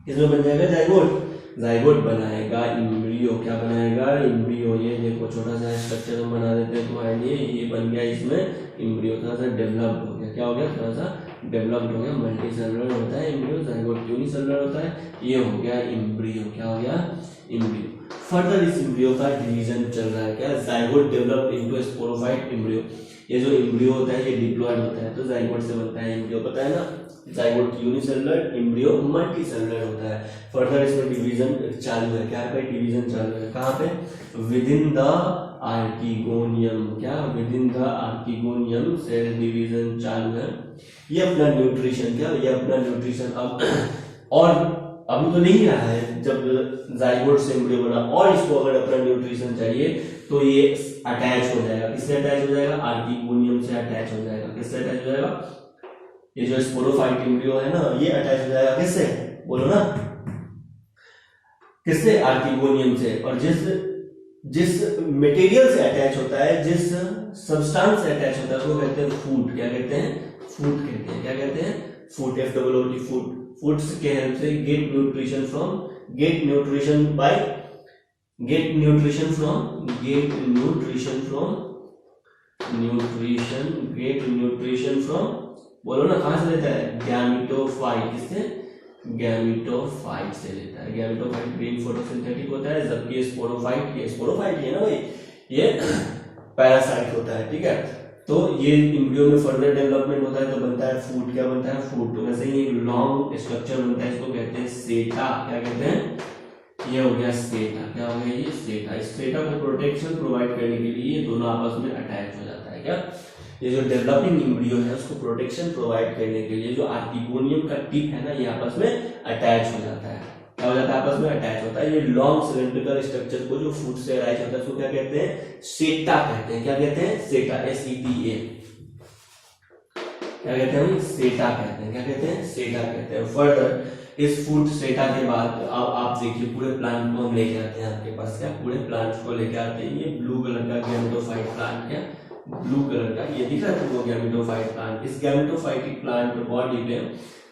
[SPEAKER 1] किसमें बन जाएगा जाइगोट? जाइगोट बनाएगा इम्ब्रियो। क्या बनाएगा? इम्ब्रियो। ये देखो छोटा सा स्ट्रक्चर हम बना देते हैं तुम्हारे लिए, ये बन गया इसमें इम्ब्रियो। थोड़ा सा डेवलप्ड हो गया। क्या हो गया? थोड़ा सा डेवलप्ड हो गया। मल्टी सेलुलर होता है इम्ब्रियो, जाइगोट यूनिसेलुलर होता है। ये हो गया इम्ब्रियो। क्या हो गया? इम्ब्रियो। फर्दर इस इम्ब्रियो का डिवीजन चल रहा है। क्या? Zygote develop into sporophyte embryo. ये जो इम्ब्रियो होता है ये डिप्लॉयड होता है, तो जाइगोट से बनता है इम्ब्रियो। पता है ना? Zygote unicellular, embryo multi cellular होता है। फर्दर इसमें डिवीजन चालू है। क्या पे? डिवीजन चालू है। कहाँ पे? Within the archegonium. क्या? Within the archegonium cell division चालू है। ये अपना न्यूट्रिशन, क्या ये अपना न्यूट्रिशन अब और अभी तो नहीं रहा है, जब जाइगोट से एम्ब्रियो बना और इसको अगर अपना न्यूट्रिशन चाहिए तो ये अटैच हो जाएगा। किससे अटैच हो जाएगा? आर्किगोनियम से अटैच हो जाएगा। किससे अटैच हो जाएगा? ये जो स्पोरोफाइट एम्ब्रियो है ना, ये अटैच हो जाएगा किससे? बोलो ना, किससे? आर्किगोनियम से। और जिस मटेरियल से अटैच होता है, जिस सब्सटेंस से अटैच होता है, उसको कहते हैं फूड। क्या कहते हैं? फूड कहते हैं। क्या कहते हैं? फूड। FOOD food. फूड्स के हेल्प से गेट न्यूट्रिशन फ्रॉम बोलो ना, कहां से लेता है? गैमेटोफाइट। किससे? गैमेटोफाइट से लेता है। गैमेटोफाइट ग्रीन फोटोसिंथेटिक होता है, जबकि स्पोरोफाइट ये ना भाई, ये पैरासाइट होता है। ठीक है, तो ये इम्ब्रियो में फर्दर डेवलपमेंट होता है तो बनता है फूड। क्या बनता है? फूड। तो वैसे ही एक लॉन्ग स्ट्रक्चर बनता है, इसको कहते हैं सेटा। क्या कहते हैं? ये हो गया सेटा। क्या हो गया? ये सेटा। इस सेटा को प्रोटेक्शन प्रोवाइड करने के लिए ये दोनों आपस में अटैच हो जाता है। क्या? ये जो डेवलपिंग इम्ब्रियो है उसको प्रोटेक्शन प्रोवाइड करने के लिए जो आर्किगोनियम का टिप है ना, ये आपस में अटैच हो जाता है। क्या हो जाता है? आपस में अटैच होता है। ये लॉन्ग सिलेंड्रिकल स्ट्रक्चर को जो फूड से अटैच होता है उसको क्या कहते हैं? सेटा कहते हैं। क्या कहते हैं? सेटा। SETA। क्या कहते हैं? सेटा कहते हैं। क्या कहते हैं? सेटा कहते हैं। फर्दर इस फूड सेटा के बाद अब आप देखिए पूरे प्लांट को हम लेके आते हैं आपके पास। क्या? पूरे प्लांट को लेके आते हैं। ये ब्लू कलर का गैमेटोफाइट प्लांट। क्या? ब्लू कलर का ये दिख रहा है तुमको गैमेटोफाइट प्लांट। इस गैमेटोफाइटिक प्लांट बॉडी पे,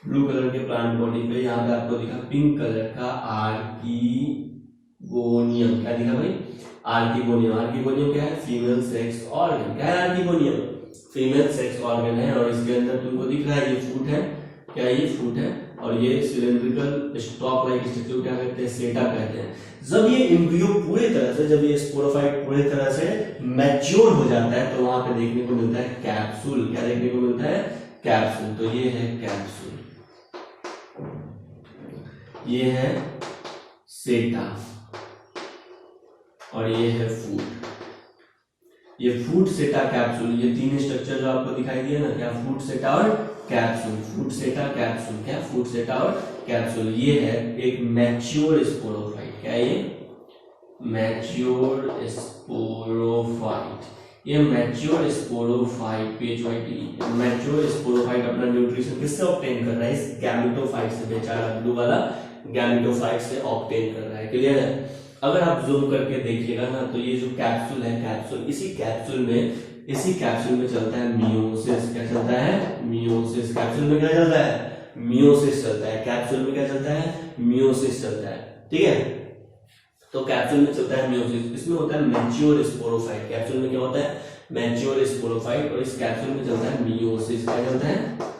[SPEAKER 1] ब्लू कलर के प्लांट बॉडी पे यहाँ पे आपको दिखा पिंक कलर का आर्किगोनियम। क्या दिखा भाई? आर्किगोनियम। आर्किगोनियम क्या है? Female sex organ. क्या है आर्किगोनियम? फीमेल सेक्स ऑर्गन है। और इसके अंदर तुमको दिख रहा है ये फूड है। क्या? ये फूड है। और ये सिलेंड्रिकल स्टॉक लाइक स्ट्रक्चर क्या कहते हैं? सेटा कहते हैं। जब ये एम्ब्रियो पूरी तरह से, जब ये स्पोरोफाइट पूरी तरह से मैच्योर हो जाता है तो वहां पे देखने को मिलता है कैप्सूल। क्या देखने को मिलता है? कैप्सूल। तो ये है कैप्सूल, ये है सेटा, और ये है फूड। ये फूड सेटा कैप्सूल, ये तीन स्ट्रक्चर जो आपको दिखाई दिया ना, क्या? फूड सेटा और कैप्सूल। फूड सेटा कैप्सूल। क्या? फूड सेटा और कैप्सूल। ये है एक मैच्योर स्पोरोफाइट। क्या है ये? Mature sporophyte. ये mature sporophyte, PHYT, mature sporophyte अपना न्यूट्रिशन किससे ऑब्टेन कर रहा है? इस गैमेटोफाइट से। बेचारा ब्लू वाला गैमेटोफाइट से ऑब्टेन कर रहा है। क्लियर है? अगर आप जूम करके देखिएगा ना तो ये जो कैप्सूल है, कैप्सूल, इसी कैप्सूल में चलता है मियोसिस। क्या चलता है? मियोसिस। कैप्सूल में क्या चलता है? मियोसिस चलता है। कैप्सूल में क्या चलता है? मियोसिस चलता है। ठीक है, तो कैप्सूल में चलता है मियोसिस। इसमें होता है मैच्योर स्पोरोफाइट। कैप्सूल में क्या होता है? Mature sporophyte. और इस कैप्सूल में चलता है मियोसिस। क्या चलता है?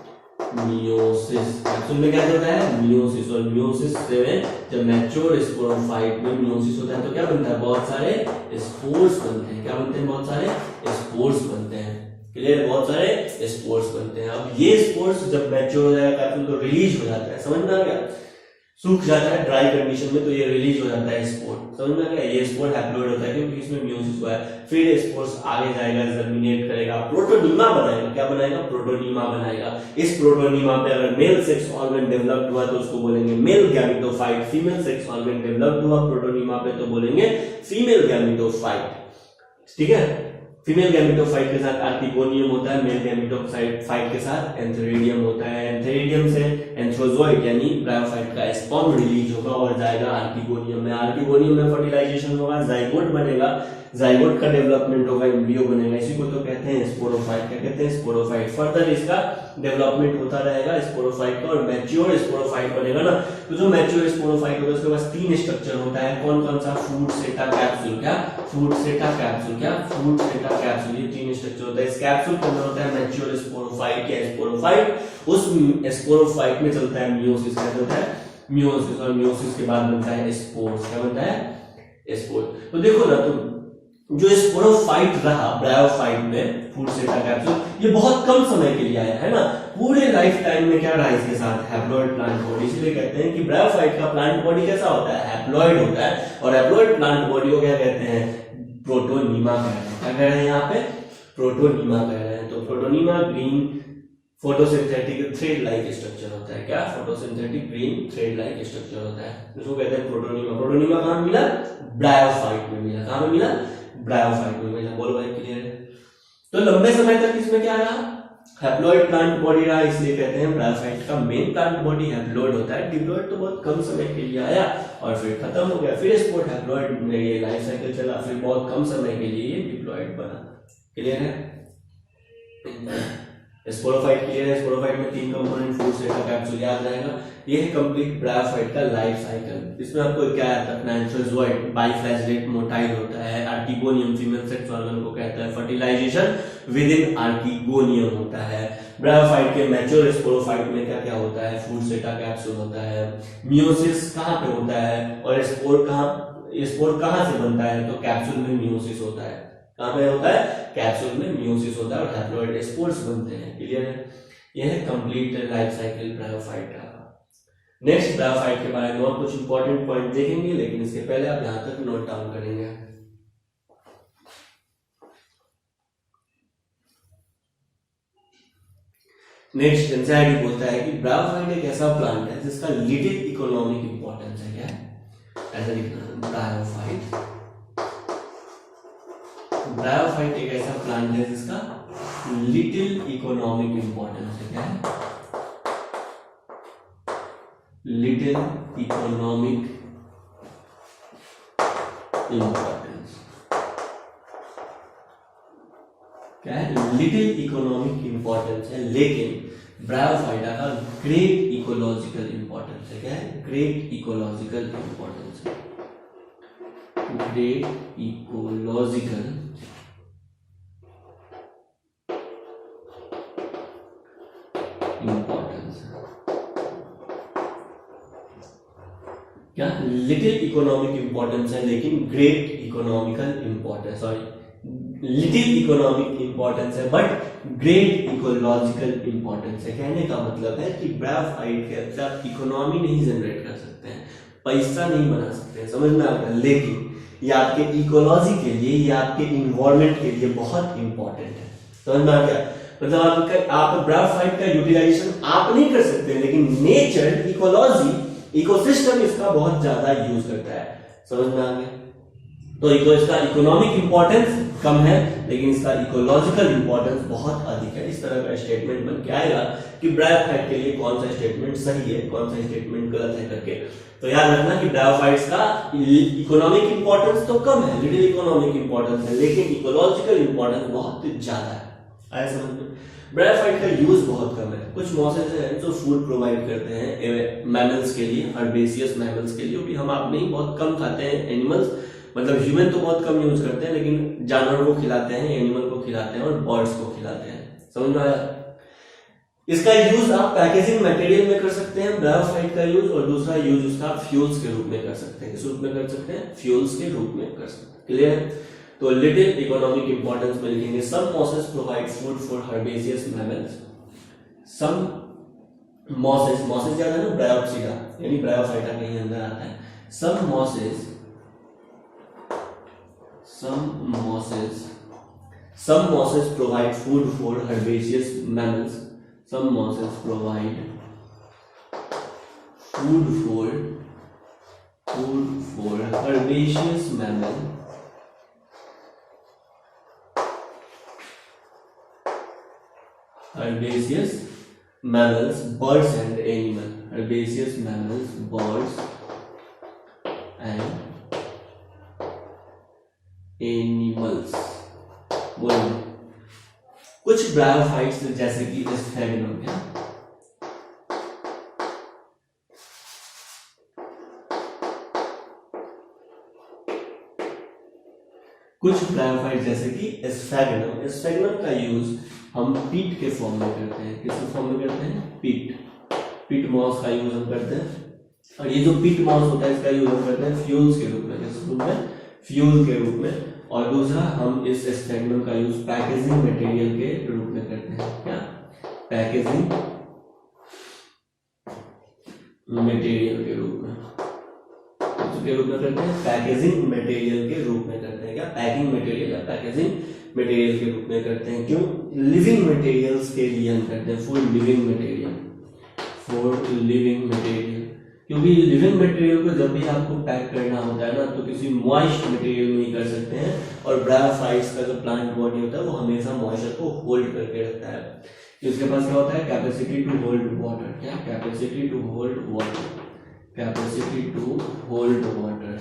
[SPEAKER 1] मियोसिस। कैप्सूल में क्या चलता है? मियोसिस। और मियोसिस से जब मैच्योर स्पोरोफाइट में मियोसिस होता है तो क्या बनता है? बहुत सारे स्पोर्स बनते हैं। क्या बनते हैं? बहुत सारे स्पोर्स बनते हैं। क्लियर, बहुत सारे स्पोर्स बनते हैं। अब ये स्पोर्स जब मैच्योर हो जाएगा कैप्सूल तो रिलीज हो जाता है, समझ में आ गया, सूख जाता है ड्राई कंडीशन में तो ये रिलीज हो जाता है स्पोर, समझ में आ गया। ये स्पोर हैप्लॉइड होता है क्योंकि इसमें म्यूसिस हुआ है। फिर स्पोर्स आगे जाएगा, जर्मिनेट करेगा, प्रोटोनीमा बनाएगा। क्या बनाएगा? प्रोटोनीमा बनाएगा। इस प्रोटोनीमा पे अगर मेल सेक्स ऑर्गन डेवलप्ड हुआ तो उसको बोलेंगे male gametophyte, female sex organ developed हुआ प्रोटोनीमा पे तो बोलेंगे फीमेल गैमेटोफाइट, ठीक है। फीमेल गैमेटोफाइट के साथ आर्टिगोनियम होता है, मेल गैमेटोफाइट के साथ एंथेरिडियम होता है। एंथेरिडियम से एंथ्रोजोइड यानी ब्रायोफाइट का स्पर्म रिलीज होगा और जाएगा आर्टिगोनियम में। आर्टिगोनियम में फर्टिलाइजेशन होगा, जाइगोट बनेगा, जाइगोट का डेवलपमेंट होगा, एम्ब्रियो बनेगा। इसी को तो कहते हैं स्पोरोफाइट। क्या कहते हैं? स्पोरोफाइट। फर्दर इसका डेवलपमेंट होता रहेगा स्पोरोफाइट का और मैच्योर स्पोरोफाइट बनेगा ना। तो जो मैच्योर स्पोरोफाइट होगा उसके पास 3 स्ट्रक्चर होता है। कौन कौन सा? फूड, सेटा, कैप्सूल। क्या? फूड, सेटा, कैप्सूल। क्या? फूड, सेटा, कैप्सूल, ये 3 स्ट्रक्चर होता है। इस कैप्सूल के अंदर होता है मैच्योर स्पोरोफाइट या स्पोरोफाइट। उस स्पोरोफाइट में चलता है मियोसिस। क्या होता है? मियोसिस। और मियोसिस के बाद बनता है स्पोर्स। क्या बनता है? स्पोर्स। तो देखो ना, तुम जो स्पोरोफाइट रहा ब्रायोफाइट में, फूड, सेटा, कैप्सूल, ये बहुत कम समय के लिए आया है ना। पूरे लाइफ टाइम में क्या रहा इसके साथ? Haploid plant body. इसलिए कहते हैं कि ब्रायोफाइट का प्लांट बॉडी कैसा होता है? हैप्लॉइड होता है। और हैप्लॉइड प्लांट बॉडी को क्या कहते हैं? प्रोटोनीमा कह रहे हैं। क्या कह रहे हैं यहाँ पे? प्रोटोनीमा कह रहे हैं। तो protonema green photosynthetic thread like structure होता है। क्या? Photosynthetic green thread like structure होता है, जिसको कहते हैं प्रोटोनीमा। प्रोटोनीमा कहाँ मिला? ब्रायोफाइट में मिला। कहाँ में मिला? ब्रायोफाइट में मिला। बोलो भाई, क्लियर है? तो लंबे समय तक इसमें क्या रहा? हैप्लॉइड प्लांट बॉडी रहा, इसलिए कहते हैं ब्रायोफाइट का मेन प्लांट बॉडी हैप्लॉइड होता है। डिप्लॉइड तो बहुत कम समय के लिए आया और फिर खत्म हो गया। फिर स्पोर्ट हैप्लॉइड में ये लाइफ साइकिल चला, फिर बहुत कम समय के लिए ये डिप्लॉइड बना। क्लियर है? स्पोरोफाइट क्लियर है? स्पोरोफाइट में 3 कंपोनेंट, फूड, सेटा, कैप्सूल, याद रहेगा। ये है कंप्लीट ब्रायोफाइट का लाइफ साइकिल। इसमें आपको क्या याद रखना है? एंथ्रोजोइड, बाइफ्लैजेलेट, मोटाइल होता है। आर्टिगोनियम फीमेल सेक्स ऑर्गन को कहता है। फर्टिलाइजेशन विद इन आर्टिगोनियम होता है। ब्रायोफाइट के मैच्योर स्पोरोफाइट में क्या क्या होता है? फूड, सेटा, कैप्सूल होता है। मियोसिस कहाँ पे होता है? और स्पोर कहाँ से बनता है? तो कैप्सूल में मियोसिस होता है। कहाँ पे होता है? कैप्सूल में मियोसिस होता है और हैप्लॉइड स्पोर्स बनते हैं। क्लियर है? यह है कंप्लीट लाइफ साइकिल ब्रायोफाइट का। नेक्स्ट ब्रायोफाइट के बारे में और कुछ इंपॉर्टेंट पॉइंट देखेंगे, लेकिन इसके पहले आप यहां तक नोट डाउन करेंगे। नेक्स्ट एनसीईआरटी बोलता है कि ब्रायोफाइट एक ऐसा प्लांट है जिसका लिटिल इकोनॉमिक इंपॉर्टेंस है। क्या है? ऐसा लिखना, ब्रायोफाइट एक ऐसा प्लांट है जिसका लिटिल इकोनॉमिक इंपॉर्टेंस है। क्या है? Little economic importance. क्या है? लिटिल इकोनॉमिक इंपॉर्टेंस है, लेकिन ब्रायोफाइटा का ग्रेट इकोलॉजिकल इंपॉर्टेंस है। क्या है? ग्रेट इकोलॉजिकल इंपॉर्टेंस है। ग्रेट इकोलॉजिकल इंपॉर्टेंस है। क्या? लिटिल इकोनॉमिक इंपॉर्टेंस है, लेकिन great economical importance, sorry, little economic importance है बट ग्रेट इकोलॉजिकल इंपॉर्टेंस है। कहने का मतलब है कि ब्रायोफाइट के अंदर आप इकोनॉमी नहीं जनरेट कर सकते हैं, पैसा नहीं बना सकते हैं, समझ में आ गया, लेकिन ये आपके इकोलॉजी के लिए, ये आपके इन्वायरमेंट के लिए बहुत इंपॉर्टेंट है। समझ में आ गया? मतलब आप ब्रायोफाइट का यूटिलाइजेशन आप नहीं कर सकते, लेकिन नेचर, इकोलॉजी, इकोसिस्टम इसका बहुत ज्यादा यूज करता है। समझ में आ गया? तो इसका इकोनॉमिक इंपॉर्टेंस कम है, लेकिन इसका इकोलॉजिकल इंपॉर्टेंस बहुत अधिक है। इस तरह का स्टेटमेंट बन के आएगा कि ब्रायोफाइट के लिए कौन सा स्टेटमेंट सही है, कौन सा स्टेटमेंट गलत है करके। तो याद रखना कि ब्रायोफाइट्स का इकोनॉमिक इंपॉर्टेंस तो कम है, लिटिल इकोनॉमिक इंपॉर्टेंस है, लेकिन इकोलॉजिकल इंपॉर्टेंस बहुत ज्यादा है। आया समझ में? ब्रायोफाइट का यूज बहुत कम है। कुछ मॉसेस हैं जो फूड प्रोवाइड करते हैं मैमल्स के लिए, हर्बेसियस मैमल्स के लिए, भी हम आप नहीं बहुत कम खाते हैं एनिमल्स, मतलब ह्यूमन तो बहुत कम यूज करते हैं, लेकिन जानवर को खिलाते हैं, एनिमल को खिलाते हैं और बर्ड्स को खिलाते हैं। समझ में आया? इसका यूज आप पैकेजिंग मटेरियल में कर सकते हैं ब्रायोफाइट का यूज, और दूसरा यूज उसका फ्यूल्स के रूप में कर सकते हैं। किस रूप में कर सकते हैं? फ्यूल्स के रूप में कर सकते हैं। क्लियर? तो लिटिल इकोनॉमिक इंपॉर्टेंस में लिखेंगे some mosses provide food for herbaceous mammals. Some mosses, mosses क्या है ना, ब्रायोप्सिडा यानी ब्रायोफाइटा के अंदर आता है। सम mosses provide food for herbaceous mammals. Some mosses provide food for herbaceous mammal. Herbaceous mammals, birds and animal. Herbaceous mammals, birds and animals. बोलो कुछ ब्रायोफाइट्स जैसे कि स्फेगनम, क्या कुछ ब्रायोफाइट्स जैसे कि स्फेगनम का यूज हम पीट के फॉर्म में करते हैं। किस फॉर्म में करते हैं? पीट मॉस का यूज हम करते हैं। और ये जो पीट मॉस होता है इसका यूज हम करते हैं फ्यूल्स के रूप में। किस रूप में? फ्यूल के रूप में। और दूसरा हम इस स्फेगनम का यूज पैकेजिंग मटेरियल के रूप में करते हैं। क्या? पैकेजिंग मटेरियल के रूप में करते हैं। पैकेजिंग मटेरियल के रूप में करते हैं। क्या? पैकिंग मटेरियल या पैकेजिंग मटेरियल के रूप में करते हैं। क्यों? लिविंग मटेरियल्स के लिए हम करते हैं फॉर लिविंग मटेरियल। क्योंकि लिविंग मटेरियल को जब भी आपको पैक करना होता है ना तो किसी मॉइस्ट मटेरियल में ही कर सकते हैं। और ब्रायोफाइट्स का जो प्लांट बॉडी होता है वो हमेशा मॉइस्चर को होल्ड करके रखता है। उसके पास क्या होता है? Capacity to hold water. क्या? Capacity to hold water.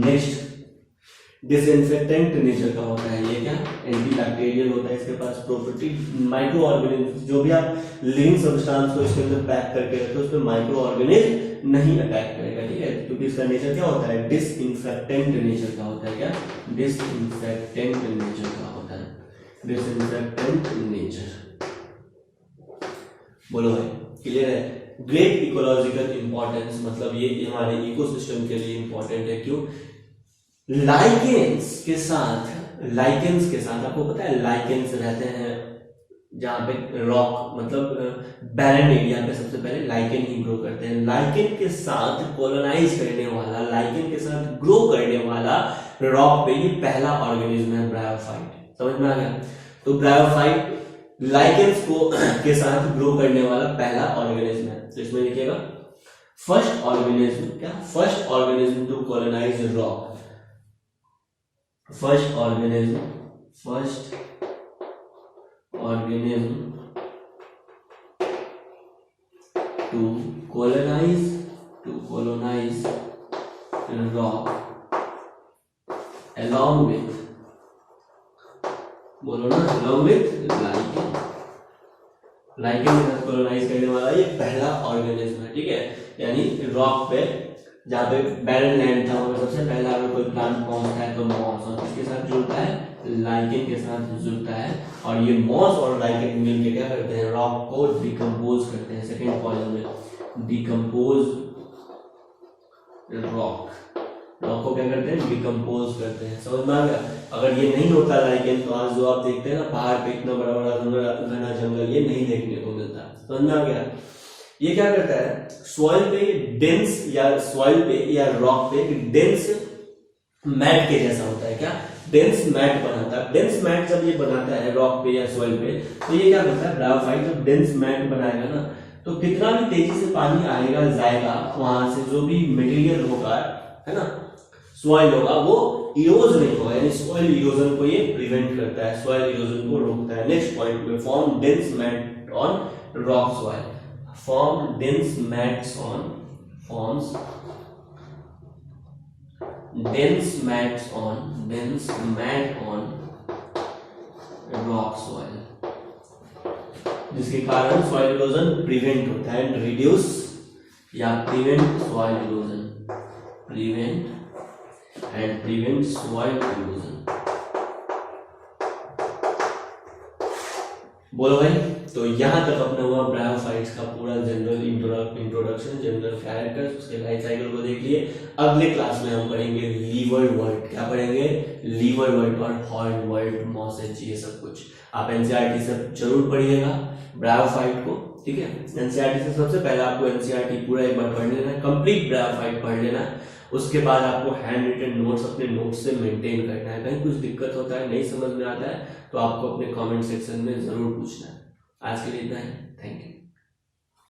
[SPEAKER 1] Next disinfectant nature का होता है। ये क्या? एंटीबैक्टीरियल होता है। इसके पास प्रॉपर्टी माइक्रो ऑर्गेनिज्म, जो भी आप लिविंग सब्सटेंस को इसके अंदर पैक करके रखते हो उस पर माइक्रो ऑर्गेनिज्म नहीं अटैक करेगा। ठीक है? क्योंकि इसका नेचर क्या होता है? डिसइंफेक्टेंट नेचर का होता है। क्या? डिसइंफेक्टेंट नेचर का होता है। Disinfectant nature. बोलो भाई, क्लियर है? ग्रेट इकोलॉजिकल इंपॉर्टेंस, मतलब ये हमारे इकोसिस्टम के लिए इंपॉर्टेंट है। क्यों? लाइकेंस के साथ आपको पता है लाइकेंस रहते हैं जहां पे रॉक, मतलब बैरन एरिया पे सबसे पहले लाइकेन ही ग्रो करते हैं। लाइकेन के साथ कॉलोनाइज करने वाला, लाइकेन के साथ ग्रो करने वाला रॉक पे ये पहला ऑर्गेनिज्म है ब्रायोफाइट। समझ में आ गया? तो ब्रायोफाइट लाइकेंस को के साथ ग्रो करने वाला पहला ऑर्गेनिज्म है। तो इसमें लिखिएगा फर्स्ट ऑर्गेनिज्म। क्या? First organism to colonise rock. First organism to colonize rock along with, बोलो ना, along with लाइकेन के साथ कॉलोनाइज करने वाला ये पहला ऑर्गेनिज्म है। ठीक है? यानी रॉक पे जहाँ पे बैरन लैंड था वहाँ सबसे पहला अगर कोई प्लांट पहुंचता है तो मॉस, और किसके साथ जुड़ता है? लाइकेन के साथ जुड़ता है। और ये मॉस और लाइकेन मिलकर क्या करते हैं? रॉक को डिकम्पोज करते हैं। सेकेंड कॉलम में डिकम्पोज रॉक को क्या करते हैं? डिकम्पोज करते हैं। समझ में आ गया? अगर ये नहीं होता लाइकेन तो आज जो आप देखते हैं ना पहाड़ पे इतना बड़ा बड़ा घना जंगल, ये नहीं देखने को मिलता। समझ में आ गया? ये क्या करता है? सॉइल पे डेंस या रॉक पे डेंस मैट के जैसा होता है। क्या? डेंस मैट बनाता है। डेंस मैट जब ये बनाता है रॉक पे या सॉइल पे तो ये क्या करता है? ब्रायोफाइट जब डेंस मैट बनाएगा ना तो कितना भी तेजी से पानी आएगा जाएगा वहां से, जो भी मटेरियल होगा, है ना, सॉइल होगा, वो इरोज नहीं होगा। यानी सॉइल इरोजन को ये प्रिवेंट करता है, सॉइल इरोजन को रोकता है। नेक्स्ट पॉइंट में form dense mat on rock soil. form dense mats on rock soil, जिसके कारण सॉइल इरोजन प्रिवेंट होता है। एंड रिड्यूस या prevent soil erosion, prevent soil erosion. बोलो भाई। तो यहाँ तक अपना हुआ ब्रायोफाइट्स का पूरा जनरल इंट्रोडक्शन, जनरल कैरेक्टर्स, उसके लाइफ साइकिल को देख लिए। अगले क्लास में हम पढ़ेंगे लीवर वर्ड। क्या पढ़ेंगे? लीवर वर्ड और हॉर्न वर्ड, मॉसेज, ये सब कुछ। आप एनसीईआरटी से जरूर पढ़िएगा ब्रायोफाइट को, ठीक है। एनसीईआरटी से सबसे पहले आपको एनसीईआरटी पूरा एक बार पढ़ लेना, कंप्लीट ब्रायोफाइट पढ़ लेना। उसके बाद आपको हैंड रिटन नोट्स अपने नोट्स से मेंटेन करना है। कहीं कुछ दिक्कत होता है, नहीं समझ में आता है, तो आपको अपने कमेंट सेक्शन में जरूर पूछना है। आज के लिए इतना है, थैंक यू।